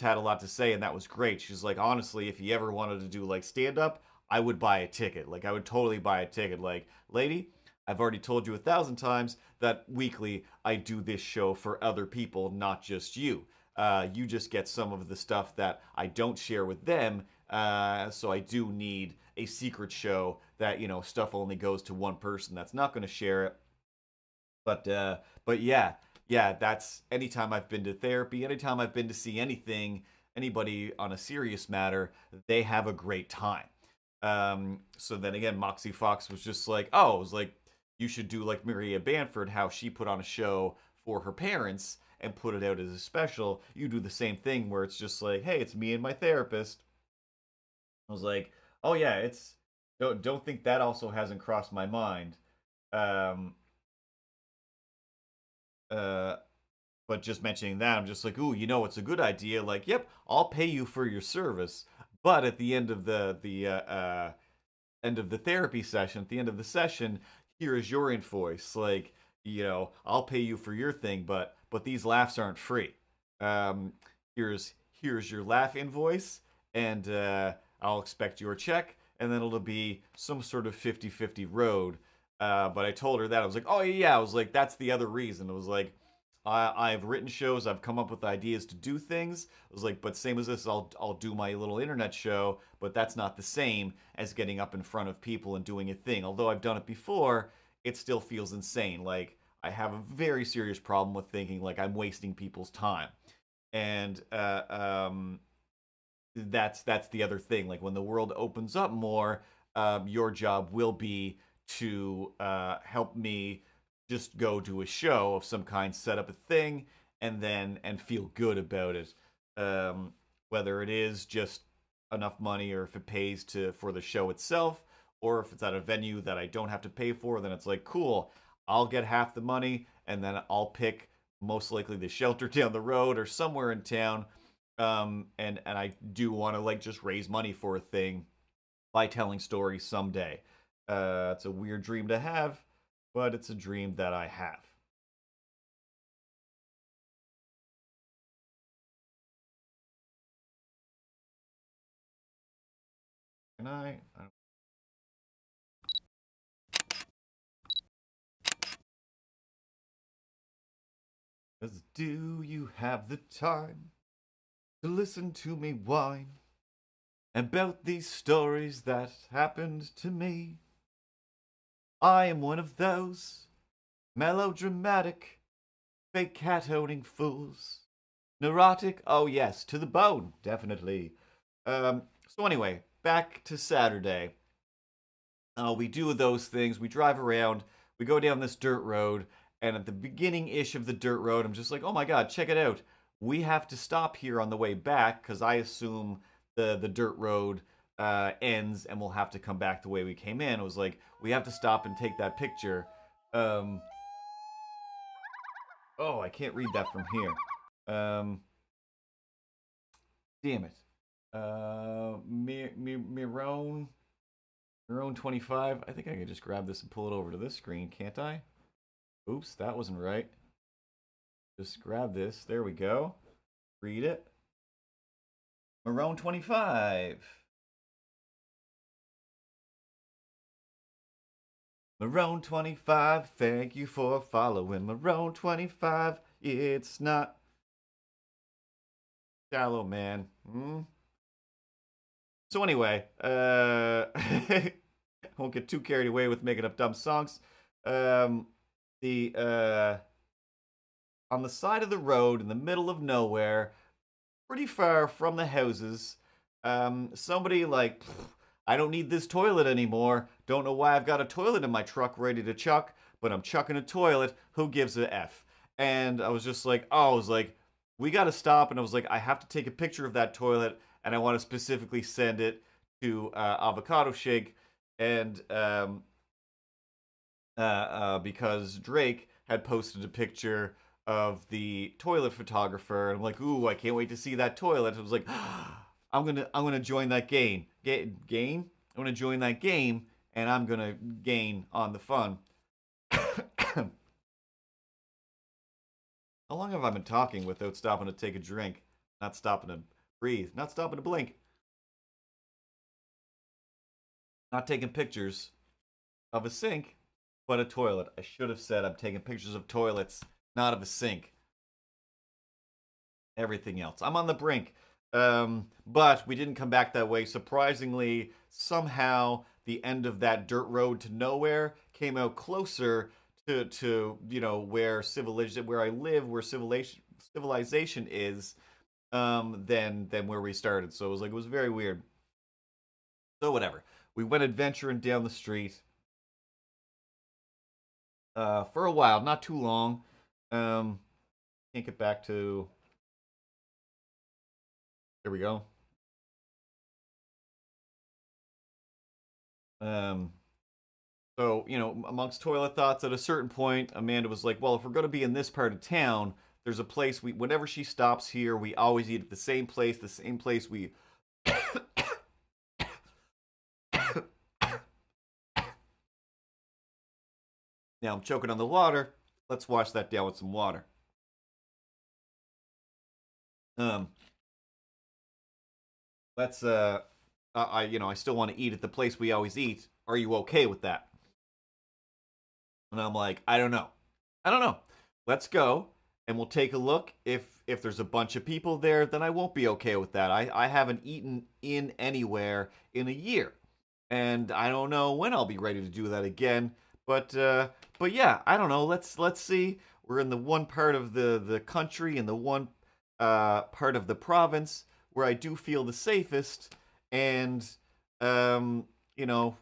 S1: had a lot to say, and that was great. She's like, honestly, if you ever wanted to do like stand up, I would buy a ticket. Like, I would totally buy a ticket. Like, lady, I've already told you 1,000 times that weekly I do this show for other people, not just you. You just get some of the stuff that I don't share with them. So I do need a secret show that stuff only goes to one person that's not going to share it. But yeah, that's anytime I've been to therapy, anytime I've been to see anybody on a serious matter, they have a great time. So then again, Moxie Fox was just like, oh, it was like, you should do like Maria Bamford, how she put on a show for her parents and put it out as a special. You do the same thing where it's just like, hey, it's me and my therapist. I was like, oh yeah, it's don't think that also hasn't crossed my mind. Um, uh, but just mentioning that, I'm just like, ooh, it's a good idea. Like, yep, I'll pay you for your service, but at the end of the end of the therapy session, at the end of the session, here is your invoice. Like, I'll pay you for your thing, but these laughs aren't free. Um, here's your laugh invoice, and I'll expect your check, and then it'll be some sort of 50-50 road. But I told her that. I was like, oh yeah, I was like, that's the other reason. It was like, I've written shows, I've come up with ideas to do things. I was like, but same as this, I'll do my little internet show, but that's not the same as getting up in front of people and doing a thing. Although I've done it before, it still feels insane. Like, I have a very serious problem with thinking like I'm wasting people's time. And that's the other thing. Like when the world opens up more, your job will be to help me just go to a show of some kind, set up a thing, and feel good about it. Um, Whether it is just enough money or if it pays to for the show itself, or if it's at a venue that I don't have to pay for, then it's like cool. I'll get half the money, and then I'll pick most likely the shelter down the road or somewhere in town. And I do want to like just raise money for a thing by telling stories someday. It's a weird dream to have, but it's a dream that I have. And I 'cause do you have the time to listen to me whine about these stories that happened to me? I am one of those melodramatic, fake cat owning fools. Neurotic? Oh, yes, to the bone, definitely. So, anyway, back to Saturday. We do those things. We drive around. We go down this dirt road. And at the beginning ish of the dirt road, I'm just like, oh my God, check it out. We have to stop here on the way back because I assume the dirt road ends and we'll have to come back the way we came in. It was like, we have to stop and take that picture. Um, oh, I can't read that from here. Damn it. Mirone 25. I think I can just grab this and pull it over to this screen, can't I? Oops, that wasn't right. Just grab this. There we go. Read it. Marone 25. Marone 25. Thank you for following Marone 25. It's not shallow, man. So anyway, I won't get too carried away with making up dumb songs. The on the side of the road in the middle of nowhere, pretty far from the houses, somebody like, I don't need this toilet anymore. Don't know why I've got a toilet in my truck ready to chuck, but I'm chucking a toilet. Who gives a F? And I was just like, oh, I was like, we got to stop. And I was like, I have to take a picture of that toilet, and I want to specifically send it to Avocado Shake, and because Drake had posted a picture of the toilet photographer, and I'm like, ooh, I can't wait to see that toilet. I was like, I'm gonna join that game. Game? I'm gonna join that game, and I'm gonna gain on the fun. How long have I been talking without stopping to take a drink? Not stopping to breathe. Not stopping to blink. Not taking pictures of a sink, but a toilet. I should have said I'm taking pictures of toilets, not of a sink. Everything else. I'm on the brink. But we didn't come back that way. Surprisingly, somehow the end of that dirt road to nowhere came out closer to where civilization, where I live, where civilization is, than where we started. So it was very weird. So whatever. We went adventuring down the street for a while, not too long. Can't get back to. There we go. So, amongst toilet thoughts, at a certain point, Amanda was like, well, if we're going to be in this part of town, there's a place whenever she stops here, we always eat at the same place we. Now I'm choking on the water. Let's wash that down with some water. Let's I still want to eat at the place we always eat. Are you okay with that? And I'm like, I don't know. Let's go and we'll take a look. If there's a bunch of people there, then I won't be okay with that. I haven't eaten in anywhere in a year. And I don't know when I'll be ready to do that again. But yeah, I don't know. Let's see. We're in the one part of the country, in the one part of the province where I do feel the safest, and um, you know,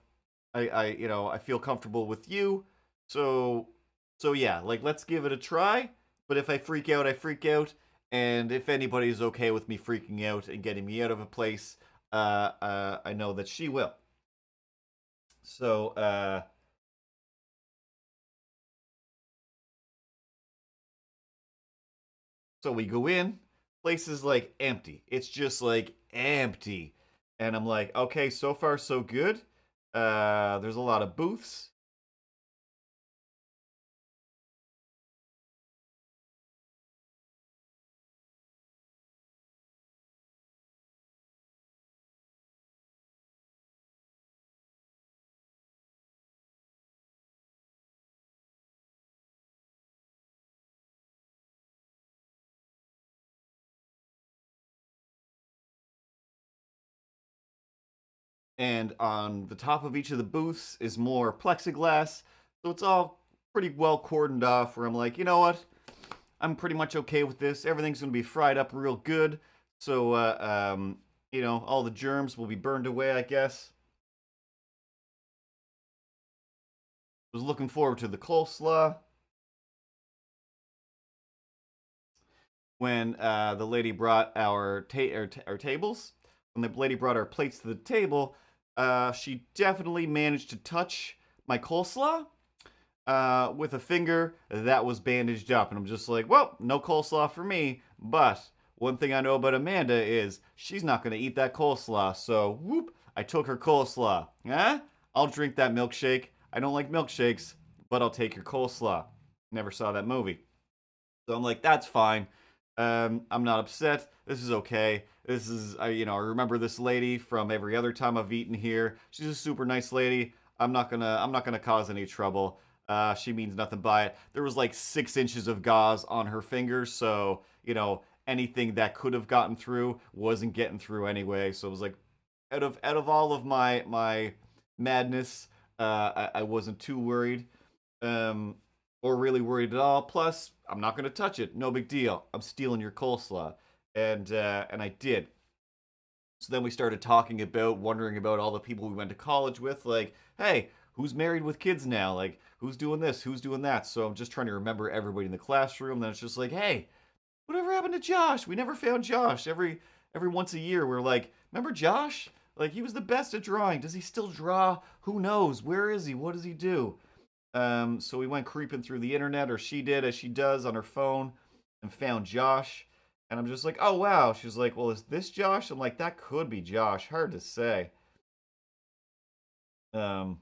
S1: I feel comfortable with you. So so yeah, like let's give it a try. But if I freak out, I freak out. And if anybody's okay with me freaking out and getting me out of a place, I know that she will. So so we go in. Place is like empty. It's just like empty. And I'm like, okay, so far so good. There's a lot of booths. And on the top of each of the booths is more plexiglass. So it's all pretty well cordoned off where I'm like, you know what? I'm pretty much okay with this. Everything's going to be fried up real good. So, all the germs will be burned away, I guess. Was looking forward to the coleslaw. When the lady brought our tables, when the lady brought our plates to the table, she definitely managed to touch my coleslaw with a finger that was bandaged up. And I'm just like, well, no coleslaw for me. But one thing I know about Amanda is she's not going to eat that coleslaw. So, whoop, I took her coleslaw. Huh? I'll drink that milkshake. I don't like milkshakes, but I'll take your coleslaw. Never saw that movie. So I'm like, that's fine. I'm not upset. This is okay. This is, I remember this lady from every other time I've eaten here. She's a super nice lady. I'm not gonna cause any trouble. She means nothing by it. There was like 6 inches of gauze on her fingers, so anything that could have gotten through wasn't getting through anyway. So it was like, out of all of my madness, I wasn't too worried. Um, or really worried at all. Plus, I'm not going to touch it. No big deal. I'm stealing your coleslaw, and I did. So then we started talking about, wondering about all the people we went to college with. Like, hey, who's married with kids now? Like, who's doing this? Who's doing that? So I'm just trying to remember everybody in the classroom. Then it's just like, hey, whatever happened to Josh? We never found Josh. Every once a year, we're like, remember Josh? Like, he was the best at drawing. Does he still draw? Who knows? Where is he? What does he do? So we went creeping through the internet, or she did, as she does on her phone, and found Josh. And I'm just like, oh wow. She's like, well, is this Josh? I'm like, that could be Josh. Hard to say. Um,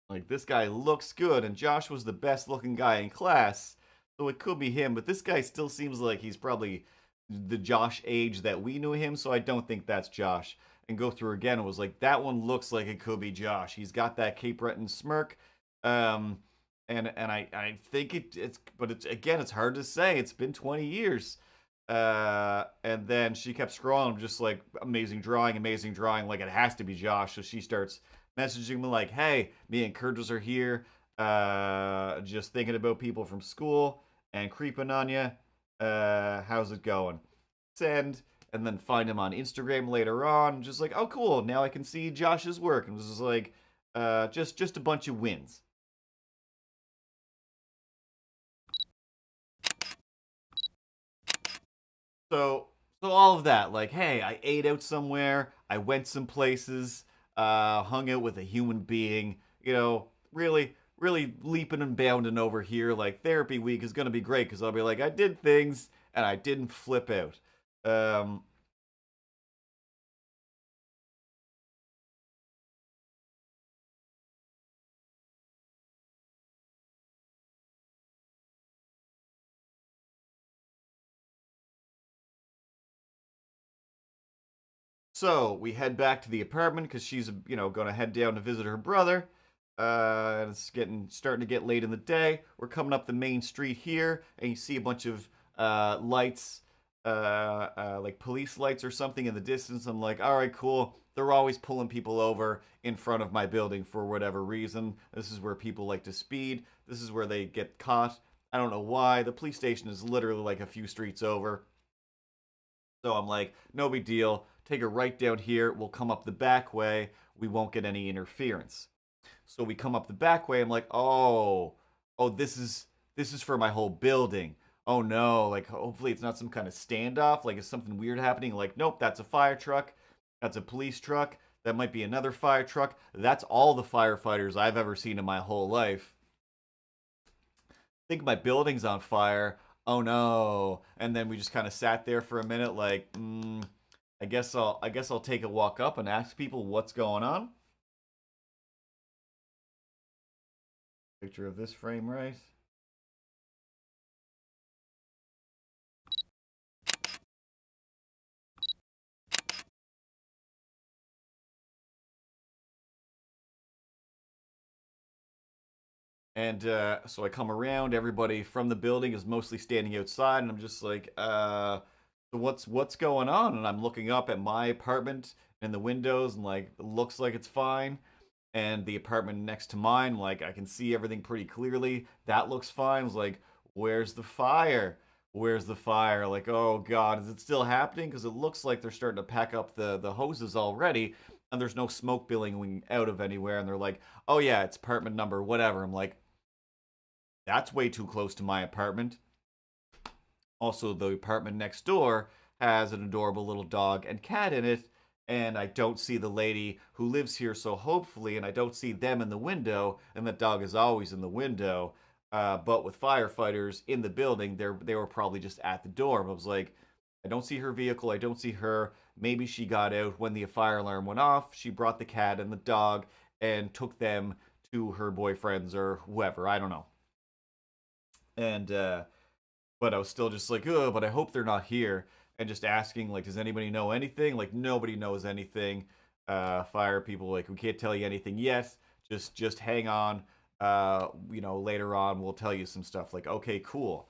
S1: like this guy looks good, and Josh was the best looking guy in class, so it could be him. But this guy still seems like he's probably the Josh age that we knew him, so I don't think that's Josh. And go through again, it was like that one looks like it could be Josh. He's got that Cape Breton smirk, um, and I think but it's again, it's hard to say. It's been 20 years. And then she kept scrolling, just like amazing drawing, like it has to be Josh. So she starts messaging me like, "Hey, me and Curtis are here, just thinking about people from school and creeping on you. How's it going?" Send, and then find him on Instagram later on. Just like, oh, cool. Now I can see Josh's work, and it was just like, just a bunch of wins. So so all of that, like, hey, I ate out somewhere, I went some places, hung out with a human being, really leaping and bounding over here. Like therapy week is gonna be great because I'll be like, I did things and I didn't flip out. Um, so we head back to the apartment because she's gonna head down to visit her brother. It's starting to get late in the day. We're coming up the main street here, and you see a bunch of lights, like police lights or something in the distance. I'm like, all right, cool. they're always pulling people over in front of my building for whatever reason. This is where people like to speed. This is where they get caught. I don't know why. The police station is literally like a few streets over. So I'm like, no big deal. Take her right down here. We'll come up the back way. We won't get any interference. So we come up the back way. I'm like, oh, this is for my whole building. Oh no, like hopefully it's not some kind of standoff. Like is something weird happening? Like, nope, that's a fire truck. That's a police truck. That might be another fire truck. That's all the firefighters I've ever seen in my whole life. I think my building's on fire. Oh no. And then we just kind of sat there for a minute like, I guess I'll take a walk up and ask people what's going on. Picture of this frame, right? And so I come around, everybody from the building is mostly standing outside, and I'm just like, so what's going on? And I'm looking up at my apartment and the windows, and like, it looks like it's fine. And the apartment next to mine, like, I can see everything pretty clearly. That looks fine. I was like, where's the fire? Where's the fire? Like, oh God, is it still happening? Because it looks like they're starting to pack up the hoses already, and there's no smoke billowing out of anywhere. And they're like, oh yeah, it's apartment number whatever. I'm like, that's way too close to my apartment. Also, the apartment next door has an adorable little dog and cat in it, and I don't see the lady who lives here, so hopefully, and I don't see them in the window, and the dog is always in the window. But with firefighters in the building, they were probably just at the door. But I was like, I don't see her vehicle, I don't see her. Maybe she got out when the fire alarm went off. She brought the cat and the dog and took them to her boyfriends or whoever. I don't know. And but I was still just like, oh, but I hope they're not here. And just asking, like, does anybody know anything? Like, nobody knows anything. Fire people, like, we can't tell you anything yet. Just hang on. Later on we'll tell you some stuff. Like, okay, cool.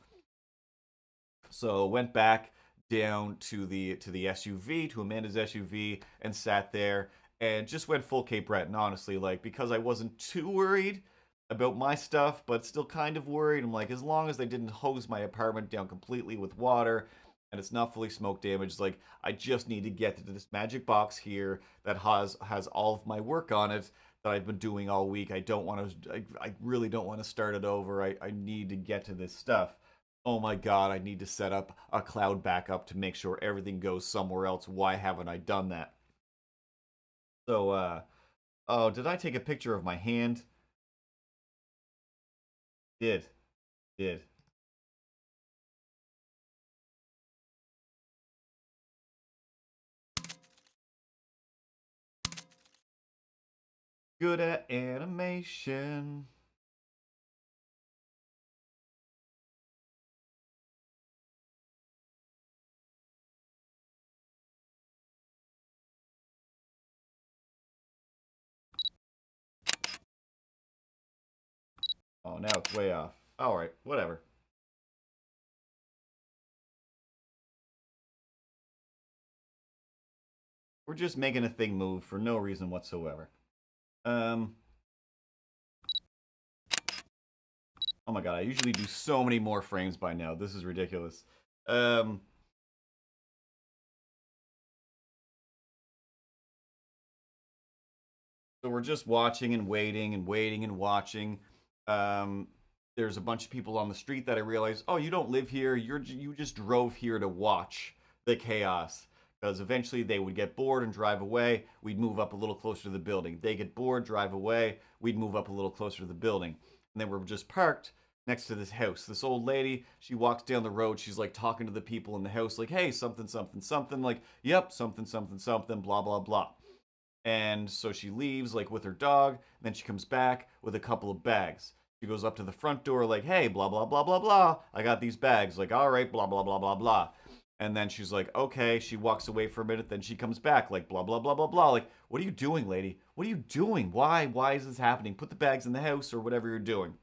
S1: So went back down to the SUV, to Amanda's SUV, and sat there and just went full Cape Breton, honestly, like, because I wasn't too worried about my stuff, but still kind of worried. I'm like, as long as they didn't hose my apartment down completely with water and it's not fully smoke damaged, like, I just need to get to this magic box here that has all of my work on it that I've been doing all week. I don't want to, I really don't want to start it over. I need to get to this stuff. Oh my God, I need to set up a cloud backup to make sure everything goes somewhere else. Why haven't I done that? So, oh, did I take a picture of my hand? Did. Did. Good at animation. Oh, now it's way off. Alright, whatever. We're just making a thing move for no reason whatsoever. Oh my God, I usually do so many more frames by now. This is ridiculous. So we're just watching and waiting and waiting and watching. There's a bunch of people on the street that I realize, oh, you don't live here. You just drove here to watch the chaos. Because eventually they would get bored and drive away. We'd move up a little closer to the building. They get bored, drive away. We'd move up a little closer to the building. And then we're just parked next to this house. This old lady, she walks down the road. She's like talking to the people in the house, like, hey, something, something, something. Like, yep, something, something, something, blah, blah, blah. And so she leaves, like, with her dog. And then she comes back with a couple of bags. She goes up to the front door, like, hey, blah, blah, blah, blah, blah. I got these bags. Like, all right, blah, blah, blah, blah, blah. And then she's like, okay. She walks away for a minute. Then she comes back, like, blah, blah, blah, blah, blah. Like, what are you doing, lady? What are you doing? Why is this happening? Put the bags in the house or whatever you're doing.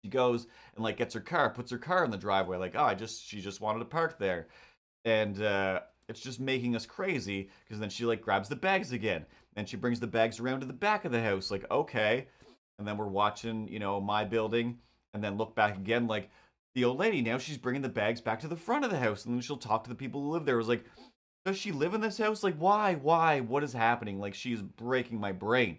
S1: She goes and, like, gets her car, puts her car in the driveway. Like, oh, she just wanted to park there. And it's just making us crazy because then she like grabs the bags again and she brings the bags around to the back of the house. Like, okay. And then we're watching, my building and then look back again. Like, the old lady, now she's bringing the bags back to the front of the house and then she'll talk to the people who live there. It was like, does she live in this house? Like, why? What is happening? Like, she's breaking my brain.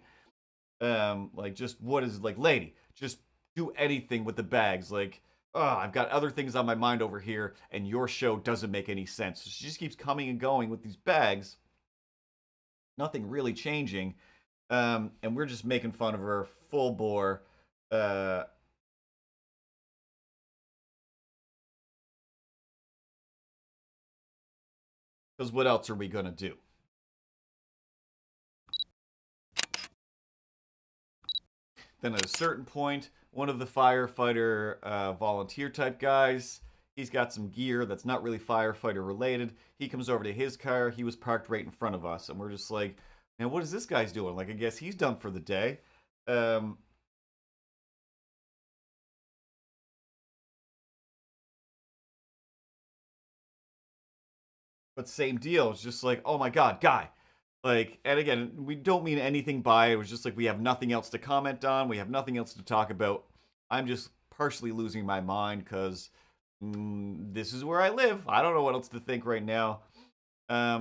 S1: Like, just what is, like, lady, just do anything with the bags. Like, oh, I've got other things on my mind over here, and your show doesn't make any sense. So she just keeps coming and going with these bags. Nothing really changing. And we're just making fun of her full bore. Because what else are we going to do? Then at a certain point, one of the firefighter volunteer type guys, he's got some gear that's not really firefighter related. He comes over to his car. He was parked right in front of us. And we're just like, man, what is this guy's doing? Like, I guess he's done for the day. But same deal. It's just like, oh my God, guy. Like, and again, we don't mean anything by it. It was just like we have nothing else to comment on. We have nothing else to talk about. I'm just partially losing my mind because this is where I live. I don't know what else to think right now.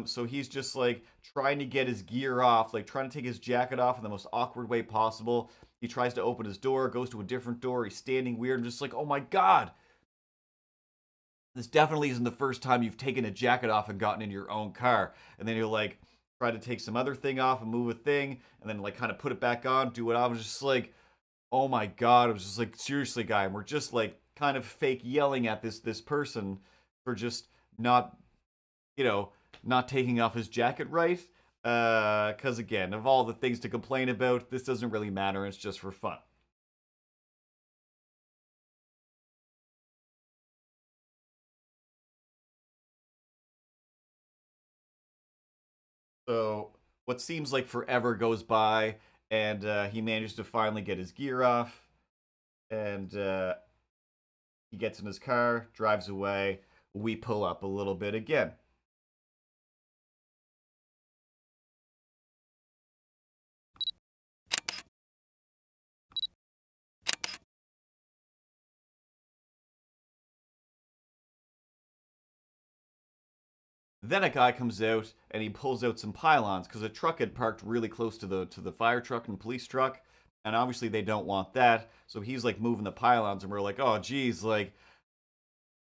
S1: So he's just like trying to get his gear off, like trying to take his jacket off in the most awkward way possible. He tries to open his door, goes to a different door. He's standing weird. I'm just like, oh my God. This definitely isn't the first time you've taken a jacket off and gotten in your own car. And then you'll like try to take some other thing off and move a thing and then like kind of put it back on, do it. I was just like, oh my God. I was just like, seriously, guy. And we're just like kind of fake yelling at this person for just not, not taking off his jacket right. Because again, of all the things to complain about, this doesn't really matter. It's just for fun. So what seems like forever goes by, and he manages to finally get his gear off, and he gets in his car, drives away. We pull up a little bit again. Then a guy comes out and he pulls out some pylons because a truck had parked really close to the fire truck and police truck, and obviously they don't want that. So he's like moving the pylons, and we're like, oh geez, like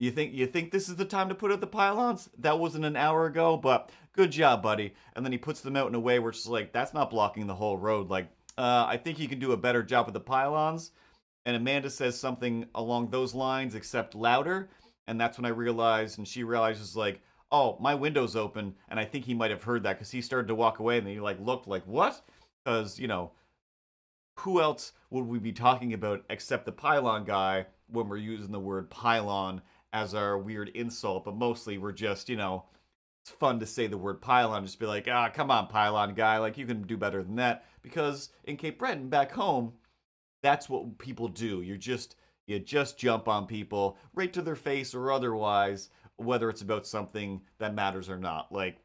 S1: you think this is the time to put out the pylons? That wasn't an hour ago, but good job, buddy. And then he puts them out in a way where it's like that's not blocking the whole road. Like, I think you can do a better job with the pylons. And Amanda says something along those lines, except louder. And that's when I realized, and she realizes like, oh, my window's open, and I think he might have heard that because he started to walk away, and then he like looked like what? Because who else would we be talking about except the pylon guy when we're using the word pylon as our weird insult? But mostly we're just it's fun to say the word pylon, just be like, come on, pylon guy, like you can do better than that. Because in Cape Breton, back home, that's what people do. You just jump on people right to their face or otherwise, whether it's about something that matters or not. Like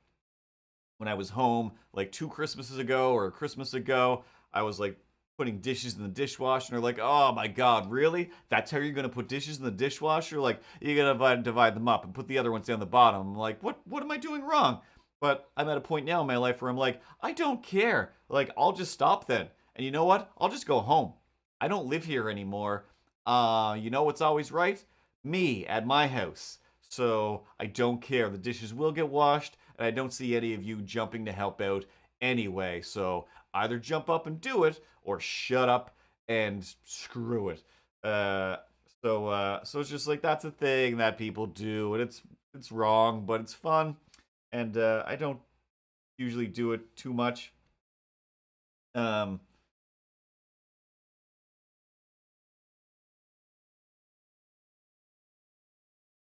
S1: when I was home like 2 Christmases ago or a Christmas ago, I was like putting dishes in the dishwasher, and they're like, oh my God, really? That's how you're gonna put dishes in the dishwasher? Like you're gonna divide them up and put the other ones down the bottom. I'm like, what am I doing wrong? But I'm at a point now in my life where I'm like, I don't care. Like I'll just stop then. And you know what? I'll just go home. I don't live here anymore. You know what's always right? Me at my house. So I don't care. The dishes will get washed, and I don't see any of you jumping to help out anyway. So either jump up and do it, or shut up and screw it. So it's just like that's a thing that people do, and it's wrong, but it's fun, and I don't usually do it too much. Um,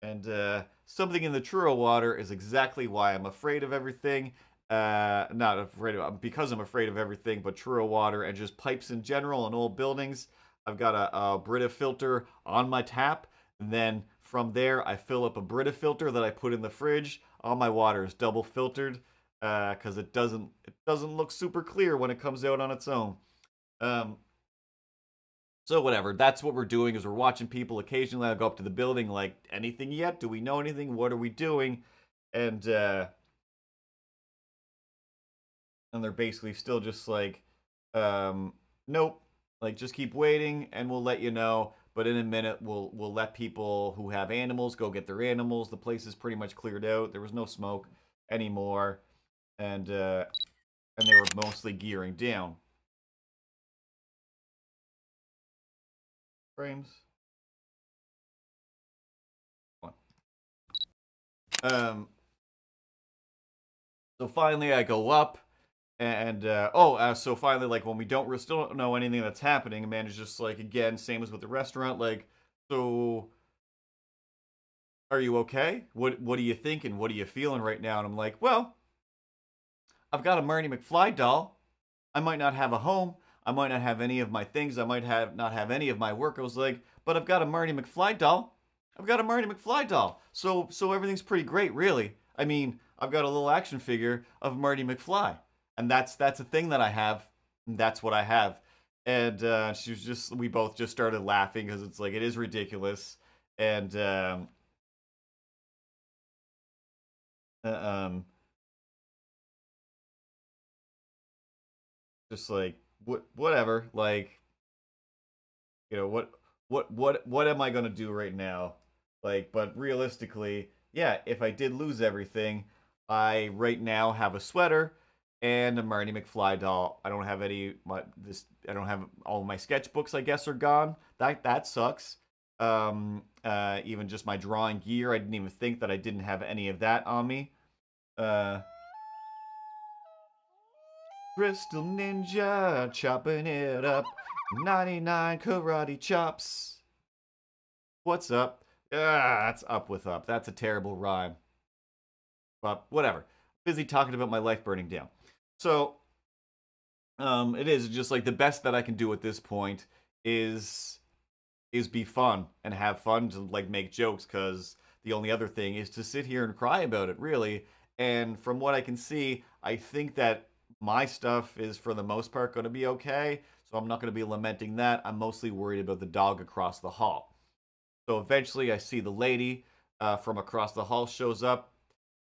S1: And something in the Truro water is exactly why I'm afraid of everything. Not afraid of, because I'm afraid of everything, but Truro water and just pipes in general and old buildings. I've got a Brita filter on my tap. And then from there, I fill up a Brita filter that I put in the fridge. All my water is double filtered because it doesn't look super clear when it comes out on its own. So whatever, that's what we're doing is we're watching people. Occasionally I'll go up to the building like, anything yet? Do we know anything? What are we doing? And they're basically still just like, nope, like just keep waiting and we'll let you know. But in a minute we'll let people who have animals go get their animals. The place is pretty much cleared out. There was no smoke anymore. And they were mostly gearing down. Frames. So finally I go up and so finally, like, when we still don't know anything that's happening, Amanda's just like, again, same as with the restaurant, like, so are you okay? What are you thinking? What are you feeling right now? And I'm like, well, I've got a Marty McFly doll. I might not have a home. I might not have any of my things. I might not have any of my work. I was like, but I've got a Marty McFly doll. I've got a Marty McFly doll. So everything's pretty great, really. I mean, I've got a little action figure of Marty McFly. And that's a thing that I have. And that's what I have. And we both just started laughing because it's like, it is ridiculous. And just like, whatever, like, you know, what am I gonna do right now? Like, but realistically, yeah, if I did lose everything, I right now have a sweater and a Marty McFly doll. I don't have I don't have all of my sketchbooks, I guess, are gone. That sucks. Even just my drawing gear, I didn't even think that I didn't have any of that on me. Crystal Ninja, chopping it up. 99 karate chops. What's up? That's up with up. That's a terrible rhyme. But whatever. Busy talking about my life burning down. So, it is just like the best that I can do at this point is be fun and have fun to like make jokes, because the only other thing is to sit here and cry about it, really. And from what I can see, I think that my stuff is for the most part going to be okay. So I'm not going to be lamenting that. I'm mostly worried about the dog across the hall. So eventually I see the lady from across the hall shows up,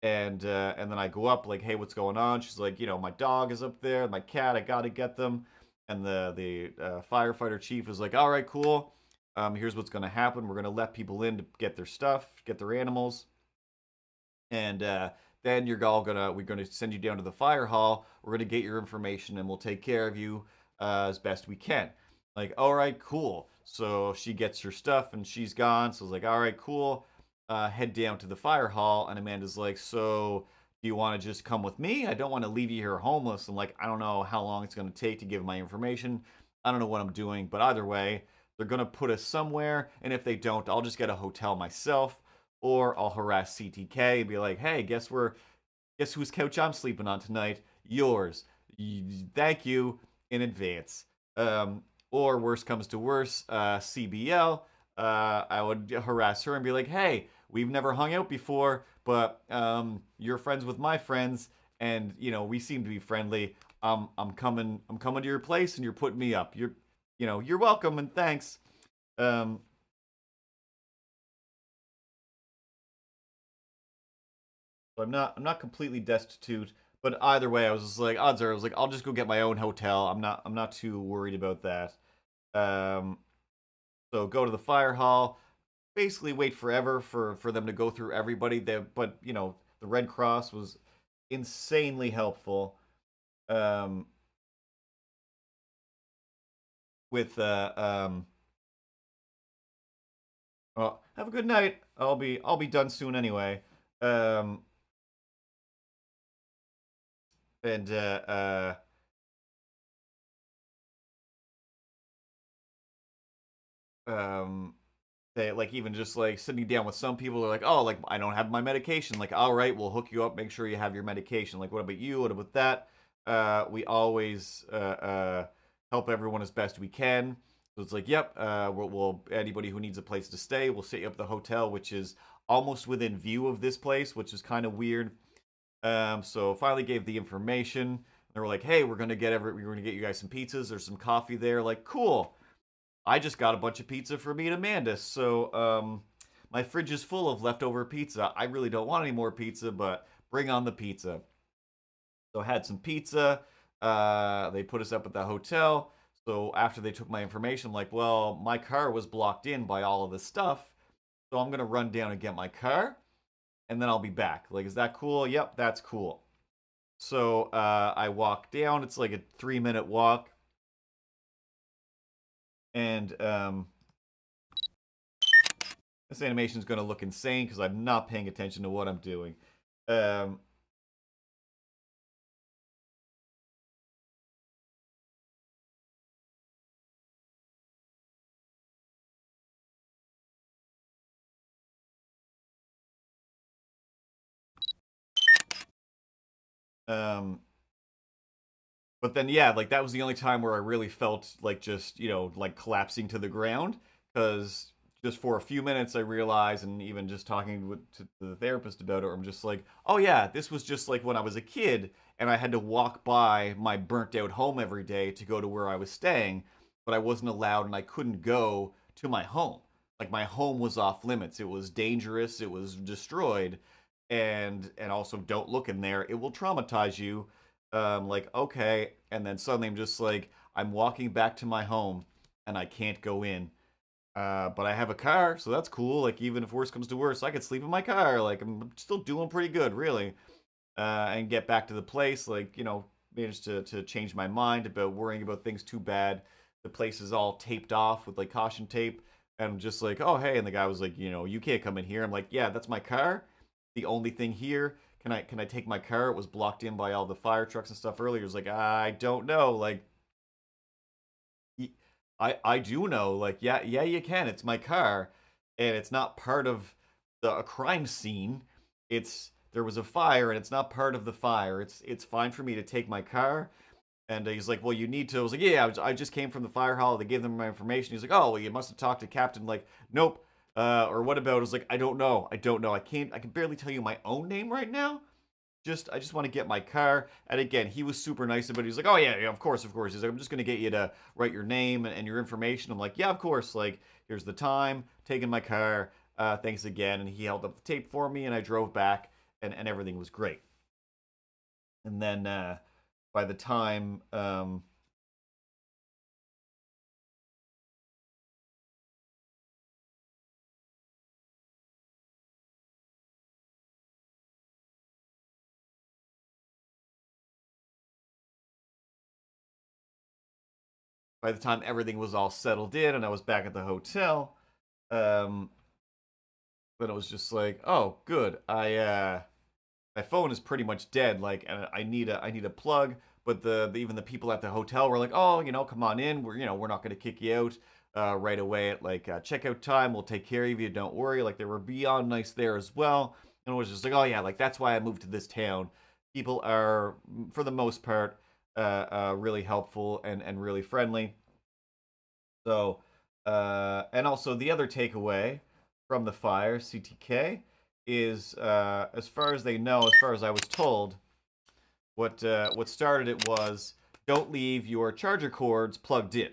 S1: and then I go up like, hey, what's going on? She's like, you know, my dog is up there, my cat, I got to get them. And the firefighter chief is like, all right, cool. Here's what's going to happen. We're going to let people in to get their stuff, get their animals. And then we're going to send you down to the fire hall. We're going to get your information and we'll take care of you as best we can. Like, all right, cool. So she gets her stuff and she's gone. So I was like, all right, cool. Head down to the fire hall. And Amanda's like, so do you want to just come with me? I don't want to leave you here homeless. And like, I don't know how long it's going to take to give my information. I don't know what I'm doing. But either way, they're going to put us somewhere. And if they don't, I'll just get a hotel myself. Or I'll harass CTK and be like, hey, guess whose couch I'm sleeping on tonight? Yours. Thank you in advance. Or worst comes to worst, CBL, I would harass her and be like, hey, we've never hung out before, but you're friends with my friends, and you know we seem to be friendly. I'm coming to your place, and you're putting me up. You're welcome and thanks. So I'm not completely destitute, but either way, I was just like, odds are, I was like, I'll just go get my own hotel. I'm not too worried about that. So go to the fire hall, basically wait forever for them to go through everybody. But you know, the Red Cross was insanely helpful. With well, have a good night. I'll be done soon anyway. And they like even just like sitting down with some people are like, oh, like I don't have my medication. Like, all right, we'll hook you up, make sure you have your medication. Like, what about you? What about that? We always help everyone as best we can. So it's like, yep, we'll anybody who needs a place to stay, we'll set you up at the hotel, which is almost within view of this place, which is kind of weird. So finally gave the information. They were like, hey, we're gonna get you guys some pizzas. There's some coffee there. Like, cool. I just got a bunch of pizza for me and Amanda. So my fridge is full of leftover pizza. I really don't want any more pizza, but bring on the pizza. So I had some pizza. They put us up at the hotel. So after they took my information, I'm like, well, my car was blocked in by all of this stuff. So I'm gonna run down and get my car, and then I'll be back. Like, is that cool? Yep, that's cool. So I walk down. It's like a 3-minute walk, and this animation is gonna look insane because I'm not paying attention to what I'm doing. Um, um, but then yeah, like that was the only time where I really felt like just like collapsing to the ground because just for a few minutes I realized, and even just talking to the therapist about it, I'm just like, oh yeah, this was just like when I was a kid and I had to walk by my burnt out home every day to go to where I was staying, but I wasn't allowed and I couldn't go to my home. Like my home was off limits. It was dangerous. It was destroyed, and also don't look in there. It will traumatize you. Like, okay, and then suddenly I'm just like, I'm walking back to my home and I can't go in. But I have a car, so that's cool. Like, even if worse comes to worse, I could sleep in my car. Like, I'm still doing pretty good, really. And get back to the place. Like, managed to change my mind about worrying about things too bad. The place is all taped off with like caution tape. And I'm just like, oh, hey. And the guy was like, you can't come in here. I'm like, yeah, that's my car. The only thing here. Can I take my car? It was blocked in by all the fire trucks and stuff earlier. It was like, I don't know. Like, I do know, like, yeah, you can. It's my car, and it's not part of a crime scene. It's there was a fire, and it's not part of the fire. It's fine for me to take my car. And he's like, well, you need to. I was like, yeah, I just came from the fire hall. They gave them my information. He's like, oh, well, you must have talked to Captain. Like, nope. Or what about? I was like, I don't know. I don't know. I can't. I can barely tell you my own name right now. I just want to get my car. And again, he was super nice about it. He's like, oh yeah, of course, of course. He's like, I'm just gonna get you to write your name and your information. I'm like, yeah, of course. Like, here's the time, taking my car. Thanks again. And he held up the tape for me, and I drove back, and everything was great. And then by the time everything was all settled in, and I was back at the hotel, um, then it was just like, oh, good. My phone is pretty much dead. Like, and I need a plug. But even the people at the hotel were like, oh, come on in. We're not going to kick you out right away at like checkout time. We'll take care of you. Don't worry. Like, they were beyond nice there as well. And it was just like, oh yeah, like that's why I moved to this town. People are, for the most part, really helpful and really friendly. So, and also the other takeaway from the fire, CTK, is as far as they know, as far as I was told, what started it was don't leave your charger cords plugged in.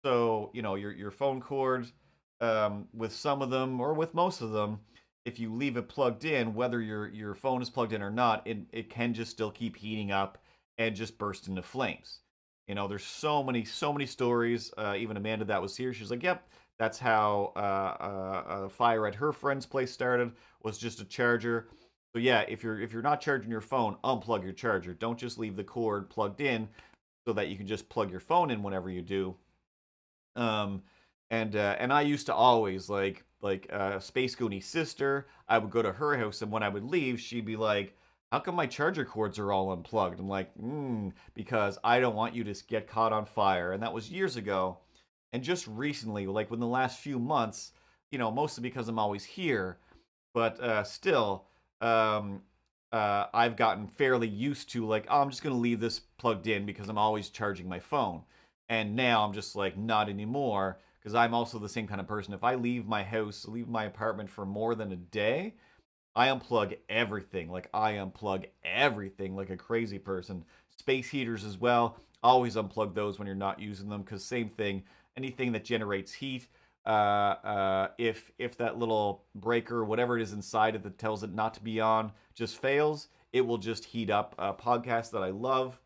S1: So your phone cord, with some of them or with most of them, if you leave it plugged in, whether your phone is plugged in or not, it can just still keep heating up and just burst into flames. There's so many stories. Even Amanda that was here, she's like, "Yep, that's how a fire at her friend's place started. Was just a charger." So yeah, if you're not charging your phone, unplug your charger. Don't just leave the cord plugged in, so that you can just plug your phone in whenever you do. Um, and I used to always like Space Goonie's sister. I would go to her house, and when I would leave, she'd be like, "How come my charger cords are all unplugged?" I'm like, because I don't want you to get caught on fire." And that was years ago. And just recently, like within the last few months, mostly because I'm always here, but still, I've gotten fairly used to like, oh, I'm just gonna leave this plugged in because I'm always charging my phone. And now I'm just like, not anymore, because I'm also the same kind of person. If I leave my house, leave my apartment for more than a day, I unplug everything. Like, I unplug everything like a crazy person. Space heaters as well. Always unplug those when you're not using them, because same thing. Anything that generates heat, if that little breaker, whatever it is inside it that tells it not to be on, just fails, it will just heat up. A podcast that I love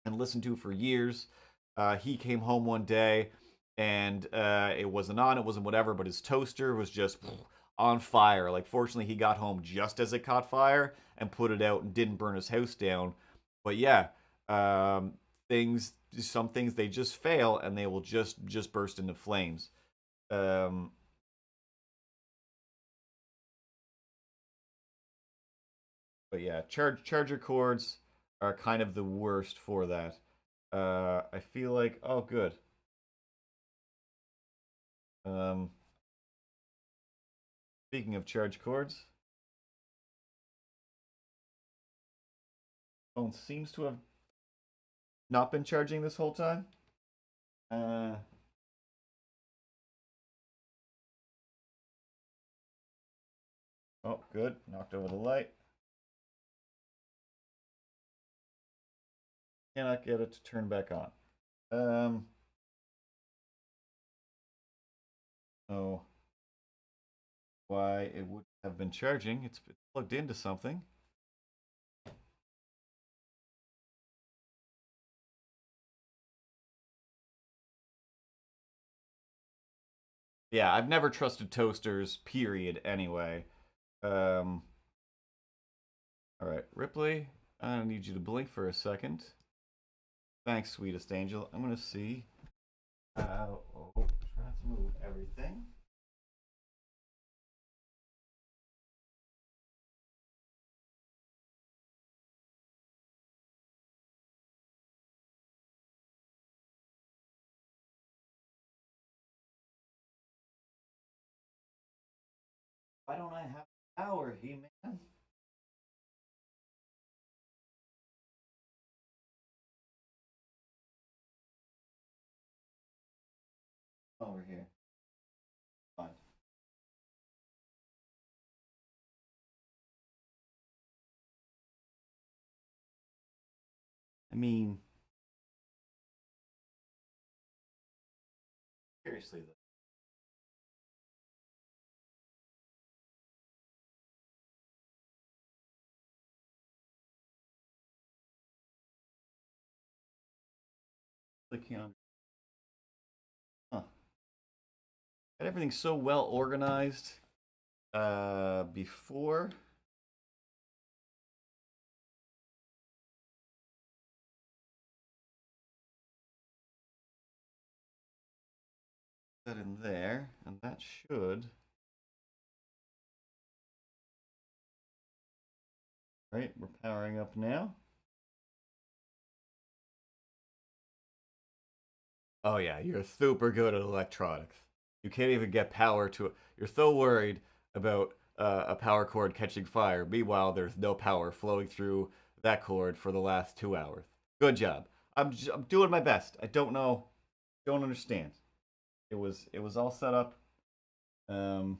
S1: and listened to for years. He came home one day and it wasn't on, it wasn't whatever, but his toaster was just on fire. Like, fortunately, he got home just as it caught fire and put it out and didn't burn his house down. But yeah, some things they just fail and they will just burst into flames. Um, but yeah, charger cords are kind of the worst for that. I feel like, oh, good. Um, Speaking of charge cords, phone seems to have not been charging this whole time. Uh, oh, good. Knocked over the light. Cannot get it to turn back on. Oh, why it would have been charging? It's plugged into something. Yeah, I've never trusted toasters, period, anyway. Um, all right, Ripley, I need you to blink for a second. Thanks, sweetest angel. I'm going to see how. Oh, try to move everything. Why don't I have power, He-Man? Over here. Fine. I mean, seriously, though. Clicking on. Huh. Got everything so well organized before. That in there, and that should. Right, we're powering up now. Oh yeah, you're super good at electronics. You can't even get power to it. You're so worried about a power cord catching fire. Meanwhile, there's no power flowing through that cord for the last 2 hours. Good job. I'm doing my best. I don't know, don't understand. It was all set up. I don't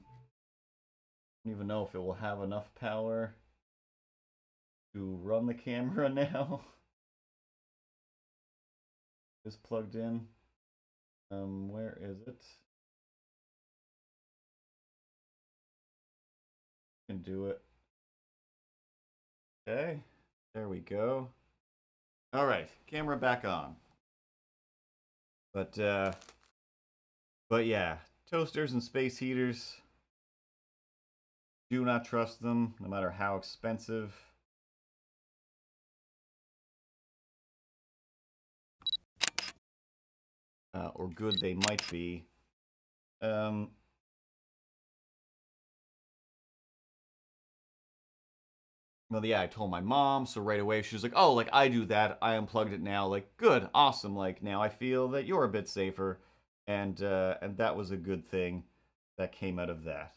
S1: even know if it will have enough power to run the camera now. It's plugged in. Where is it? Can do it. Okay, there we go. All right, camera back on. But yeah, toasters and space heaters. Do not trust them, no matter how expensive. Or good they might be. Um, well, yeah, I told my mom, so right away she was like, "Oh, like I do that. I unplugged it now. Like, good, awesome. Like now I feel that you're a bit safer," and that was a good thing that came out of that.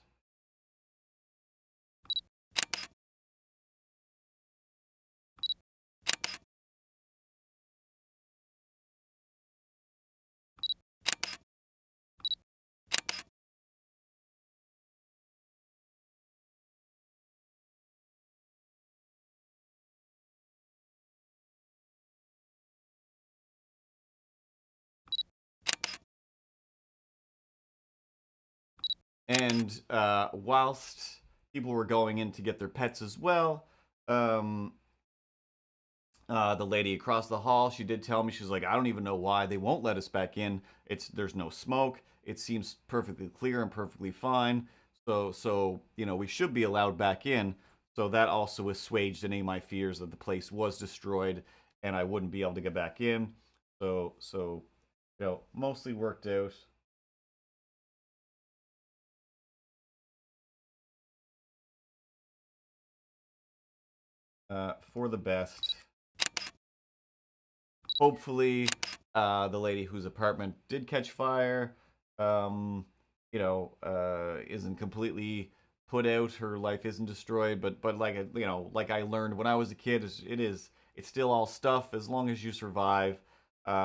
S1: And whilst people were going in to get their pets as well, the lady across the hall, she did tell me, she's like, I don't even know why they won't let us back in. There's no smoke. It seems perfectly clear and perfectly fine. So we should be allowed back in. So that also assuaged any of my fears that the place was destroyed and I wouldn't be able to get back in. So mostly worked out. For the best. Hopefully, the lady whose apartment did catch fire, isn't completely put out. Her life isn't destroyed, but like I learned when I was a kid, it's still all stuff. As long as you survive,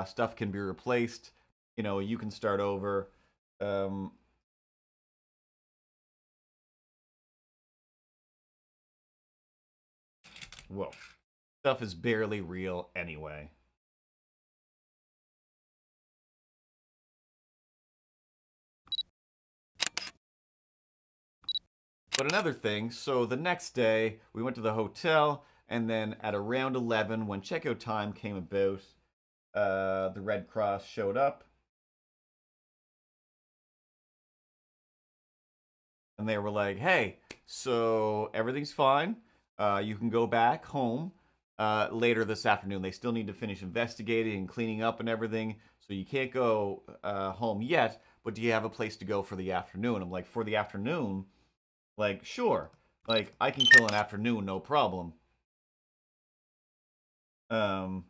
S1: stuff can be replaced. You can start over. Um, Whoa, stuff is barely real anyway. But another thing, so the next day we went to the hotel, and then at around 11, when checkout time came about, the Red Cross showed up, and they were like, "Hey, so everything's fine. You can go back home later this afternoon. They still need to finish investigating and cleaning up and everything, so you can't go home yet. But do you have a place to go for the afternoon?" I'm like, "For the afternoon? Like, sure. Like, I can kill an afternoon, no problem." Um,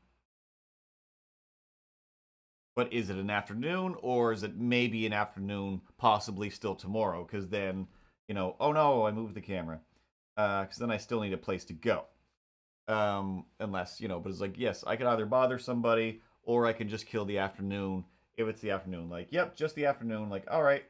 S1: but is it an afternoon, or is it maybe an afternoon, possibly still tomorrow? Because then, oh no, I moved the camera. Because then I still need a place to go. Unless, but it's like, yes, I could either bother somebody, or I can just kill the afternoon if it's the afternoon. Like, yep, just the afternoon. Like, all right.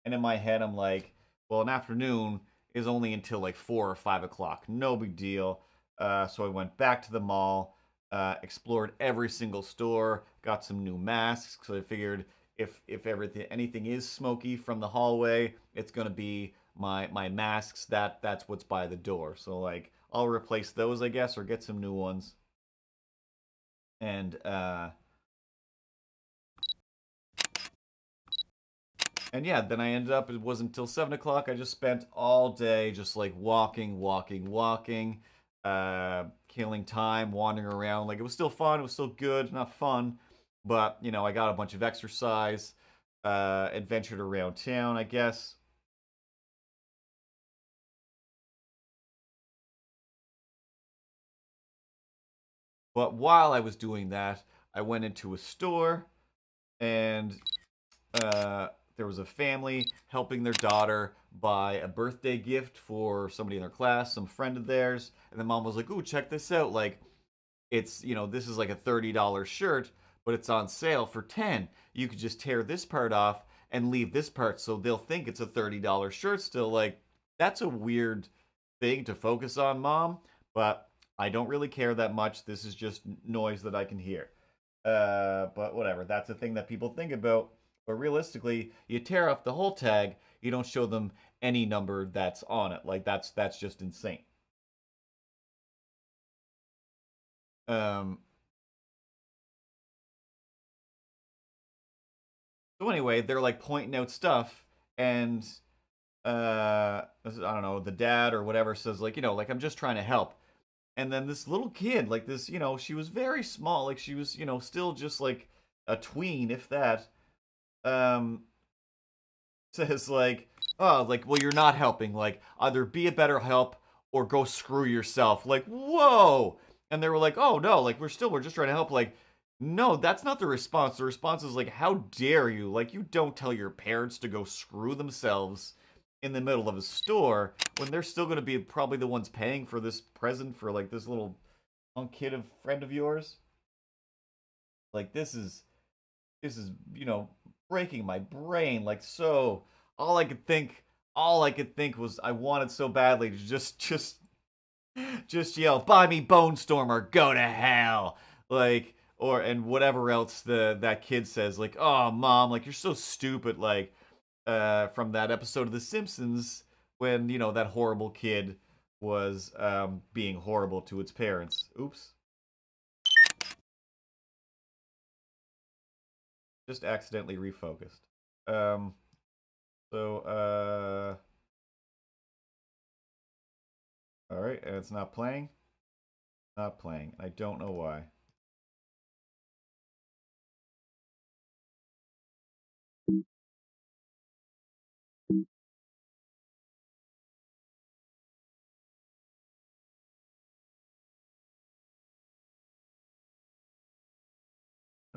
S1: And in my head, I'm like, well, an afternoon is only until like 4 or 5 o'clock. No big deal. So I went back to the mall, explored every single store, got some new masks. So I figured if anything is smoky from the hallway, it's gonna be my masks. That's what's by the door. So like I'll replace those, I guess, or get some new ones. And yeah, then I ended up, it wasn't until 7 o'clock. I just spent all day just like walking, killing time, wandering around. Like it was still fun, it was still good, not fun, but I got a bunch of exercise, adventured around town, I guess. But while I was doing that, I went into a store and uh, there was a family helping their daughter buy a birthday gift for somebody in their class, some friend of theirs. And the mom was like, "Ooh, check this out. Like, this is like a $30 shirt, but it's on sale for 10. You could just tear this part off and leave this part so they'll think it's a $30 shirt still." Like, that's a weird thing to focus on, mom, but I don't really care that much. This is just noise that I can hear. But whatever. That's a thing that people think about. But realistically, you tear off the whole tag, you don't show them any number that's on it. Like that's just insane. Um, so anyway, they're like pointing out stuff, and I don't know, the dad or whatever says like, like I'm just trying to help. And then this little kid, like this, she was very small, like she was, still just like a tween, if that. Um, says like, oh, like, well, you're not helping. Like, either be a better help or go screw yourself. Like, whoa. And they were like, oh no, like we're just trying to help. Like, no, that's not the response. The response is like, how dare you? Like, you don't tell your parents to go screw themselves in the middle of a store when they're still going to be probably the ones paying for this present for like this little punk kid of friend of yours. Like, this is breaking my brain. Like, so all I could think was I wanted so badly to just yell, "Buy me Bone Storm or go to hell!" Like, and whatever else that kid says, like, "Oh, mom, like you're so stupid." Like, from that episode of The Simpsons when, you know, that horrible kid was being horrible to its parents. Oops. Just accidentally refocused. So, alright, and it's not playing. Not playing. I don't know why.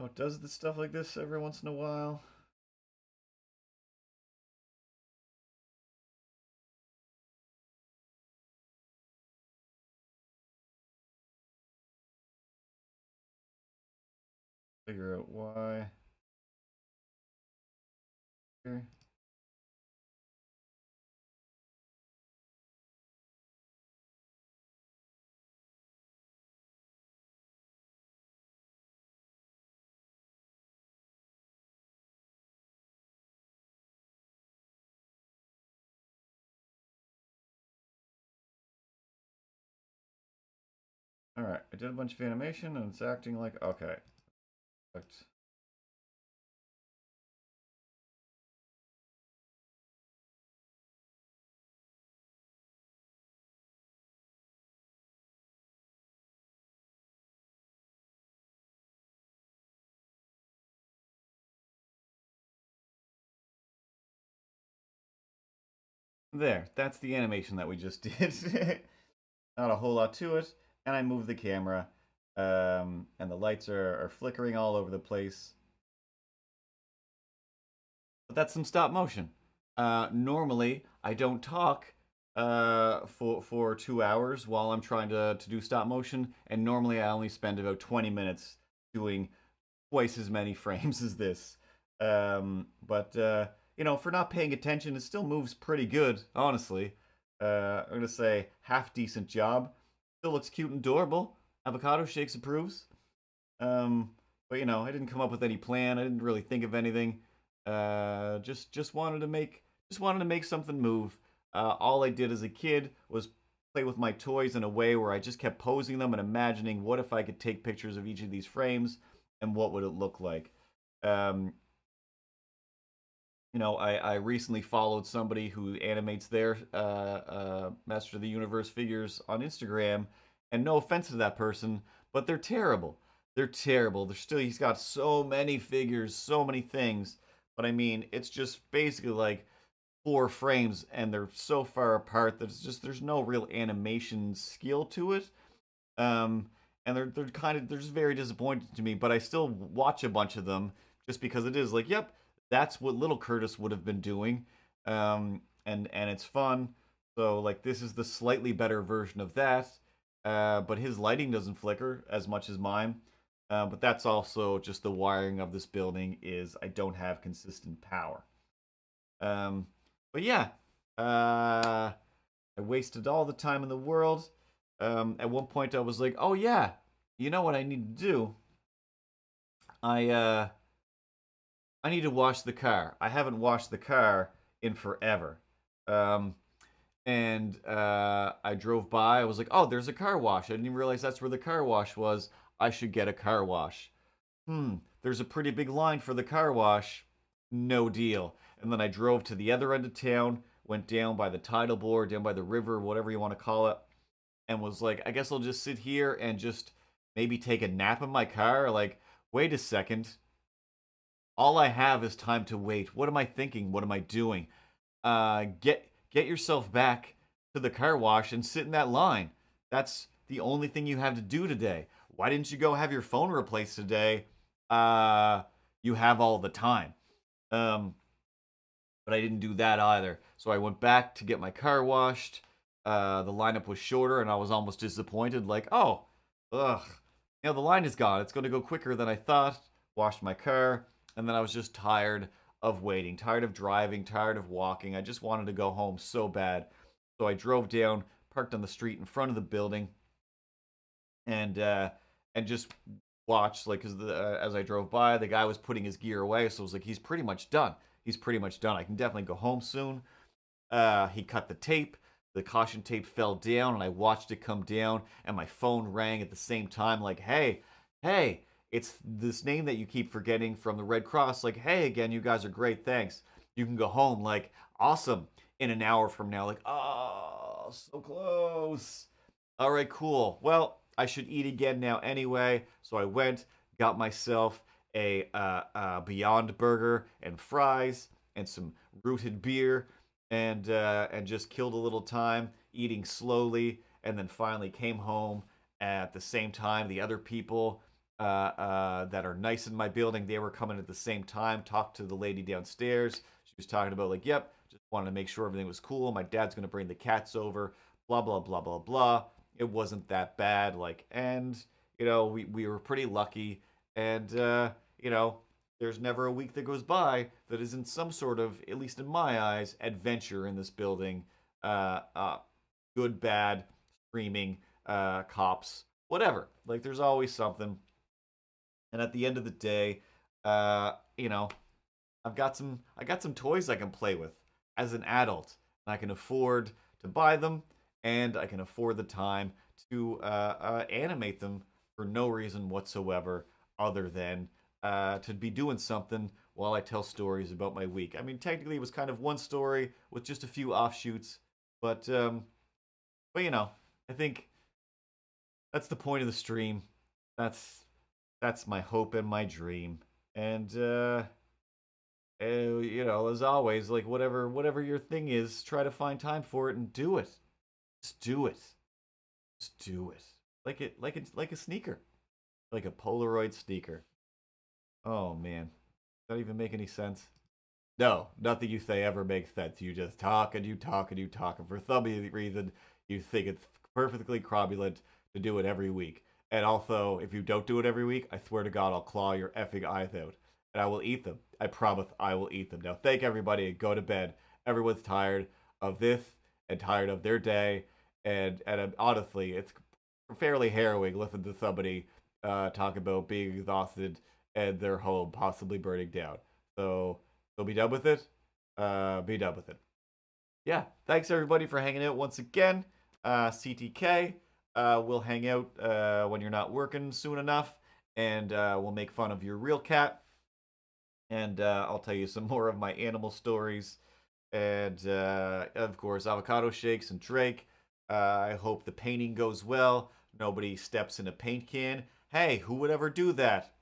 S1: Oh, it does the stuff like this every once in a while. Figure out why. Here. Alright, I did a bunch of animation and it's acting like, okay. Perfect. There, that's the animation that we just did. Not a whole lot to it. And I move the camera. And the lights are flickering all over the place. But that's some stop motion. Normally, I don't talk for 2 hours while I'm trying to do stop motion. And normally, I only spend about 20 minutes doing twice as many frames as this. But you know, for not paying attention, it still moves pretty good, honestly. I'm gonna say half decent job. Still looks cute and adorable. Avocado Shakes approves. But you know, I didn't come up with any plan. I didn't really think of anything. Just wanted to make something move. All I did as a kid was play with my toys in a way where I just kept posing them and imagining what if I could take pictures of each of these frames and what would it look like. Um, you know, I recently followed somebody who animates their Master of the Universe figures on Instagram, and no offense to that person, but they're terrible. They're terrible. They're still he's got so many figures, so many things, but I mean, it's just basically like 4 frames, and they're so far apart that there's no real animation skill to it. Um, and they're just very disappointing to me. But I still watch a bunch of them just because it is like, yep, that's what little Curtis would have been doing, and it's fun. So like this is the slightly better version of that, but his lighting doesn't flicker as much as mine. But that's also just the wiring of this building is I don't have consistent power. Um, but yeah, I wasted all the time in the world. At one point, I was like, "Oh yeah, you know what I need to do? I uh, I need to wash the car. I haven't washed the car in forever." Um, and I drove by. I was like, "Oh, there's a car wash. I didn't even realize that's where the car wash was. I should get a car wash." There's a pretty big line for the car wash. No deal. And then I drove to the other end of town, went down by the tidal bore, down by the river, whatever you want to call it, and was like, I guess I'll just sit here and just maybe take a nap in my car. Like, wait a second. All I have is time to wait. What am I thinking? What am I doing? Get yourself back to the car wash and sit in that line. That's the only thing you have to do today. Why didn't you go have your phone replaced today? You have all the time. Um, but I didn't do that either. So I went back to get my car washed. The lineup was shorter, and I was almost disappointed. Like, oh, ugh, you know, the line is gone. It's going to go quicker than I thought. Washed my car, and then I was just tired of waiting, tired of driving, tired of walking. I just wanted to go home so bad. So I drove down, parked on the street in front of the building, and uh, and just watched like as I drove by, the guy was putting his gear away. So I was like, he's pretty much done. he's pretty much done. I can definitely go home soon. He cut the tape. The caution tape fell down, and I watched it come down, and my phone rang at the same time, like, hey, hey, it's this name that you keep forgetting from the Red Cross. Like, hey, again, you guys are great. Thanks. You can go home. Like, awesome. In an hour from now, like, oh, so close. All right, cool. Well, I should eat again now anyway. So I went, got myself a Beyond Burger and fries and some rooted beer and just killed a little time eating slowly, and then finally came home at the same time. The other people that are nice in my building, they were coming at the same time. Talked to the lady downstairs. She was talking about like, yep, just wanted to make sure everything was cool. My dad's gonna bring the cats over. Blah blah blah blah blah. It wasn't that bad. Like, and we were pretty lucky, and there's never a week that goes by that isn't some sort of, at least in my eyes, adventure in this building. Uh, uh, Good, bad, screaming, cops, whatever. Like, there's always something. And at the end of the day, uh, you know, I got some toys I can play with as an adult, and I can afford to buy them, and I can afford the time to animate them for no reason whatsoever other than to be doing something while I tell stories about my week. I mean, technically, it was kind of one story with just a few offshoots, but I think that's the point of the stream. That's that's my hope and my dream. And as always, like whatever your thing is, try to find time for it and do it. Just do it. Just do it. Like a sneaker, like a Polaroid sneaker. Oh man, does that even make any sense? No, nothing you say ever makes sense. You just talk and you talk and you talk, and for some reason, you think it's perfectly cromulent to do it every week. And also, if you don't do it every week, I swear to God, I'll claw your effing eyes out, and I will eat them. I promise, I will eat them. Now, thank everybody and go to bed. Everyone's tired of this and tired of their day, and honestly, it's fairly harrowing listening to somebody talk about being exhausted and their home possibly burning down. So be done with it. Be done with it. Yeah, thanks everybody for hanging out once again. CTK. We'll hang out when you're not working soon enough, and we'll make fun of your real cat. And I'll tell you some more of my animal stories. And of course, avocado shakes and Drake. I hope the painting goes well. Nobody steps in a paint can. Hey, who would ever do that?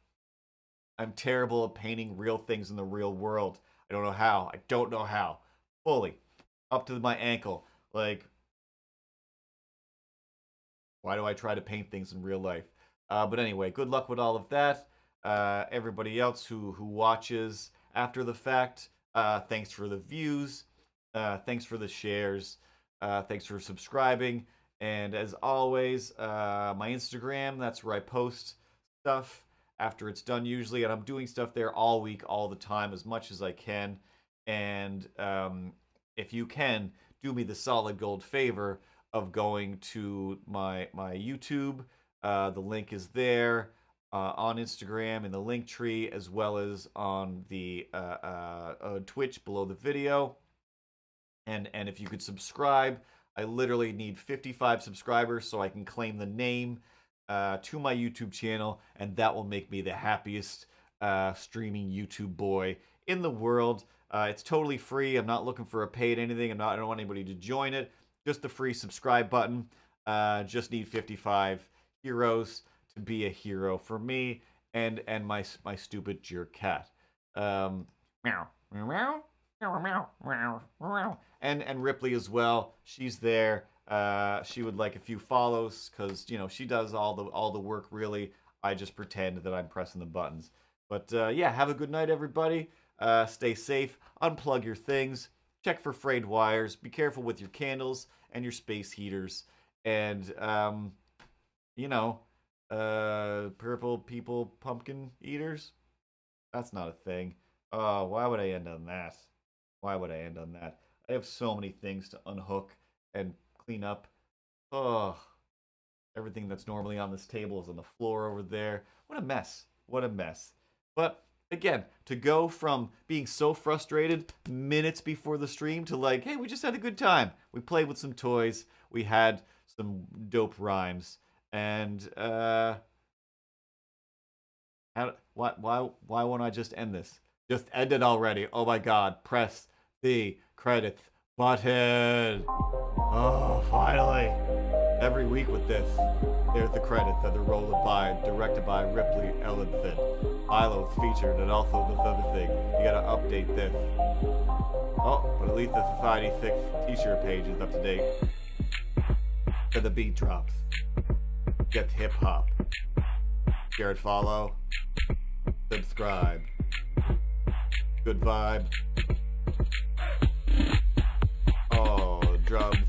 S1: I'm terrible at painting real things in the real world. I don't know how. I don't know how. Fully. Up to my ankle. Like, why do I try to paint things in real life? But anyway, good luck with all of that. Everybody else who watches after the fact, thanks for the views. Thanks for the shares. Thanks for subscribing. And as always, my Instagram, that's where I post stuff after it's done usually. And I'm doing stuff there all week, all the time, as much as I can. And if you can, do me the solid gold favor of going to my YouTube. The link is there on Instagram in the Linktree, as well as on the Twitch below the video. And if you could subscribe, I literally need 55 subscribers so I can claim the name to my YouTube channel, and that will make me the happiest streaming YouTube boy in the world. It's totally free. I'm not looking for a paid anything. I don't want anybody to join it. Just the free subscribe button. Just need 55 heroes to be a hero for me and my stupid jerk cat. Meow meow meow meow meow meow. And Ripley as well. She's there. She would like a few follows because she does all the work. Really, I just pretend that I'm pressing the buttons. But yeah, have a good night, everybody. Stay safe. Unplug your things. Check for frayed wires. Be careful with your candles and your space heaters. And purple people pumpkin eaters. That's not a thing. Oh, why would I end on that? Why would I end on that? I have so many things to unhook and clean up. Oh, everything that's normally on this table is on the floor over there. What a mess. What a mess. But again, to go from being so frustrated minutes before the stream to like, hey, we just had a good time. We played with some toys. We had some dope rhymes. And why won't I just end this? Just end it already. Oh my god, press the credits button. Oh, finally. Every week with this. There's the credits that they're rolling by, directed by Ripley Ellenson. Milo's featured, and also this other thing. You gotta update this. Oh, but at least the Society 6 t-shirt page is up to date. Then the beat drops. Gets hip-hop. Share and follow. Subscribe. Good vibe. Oh, drums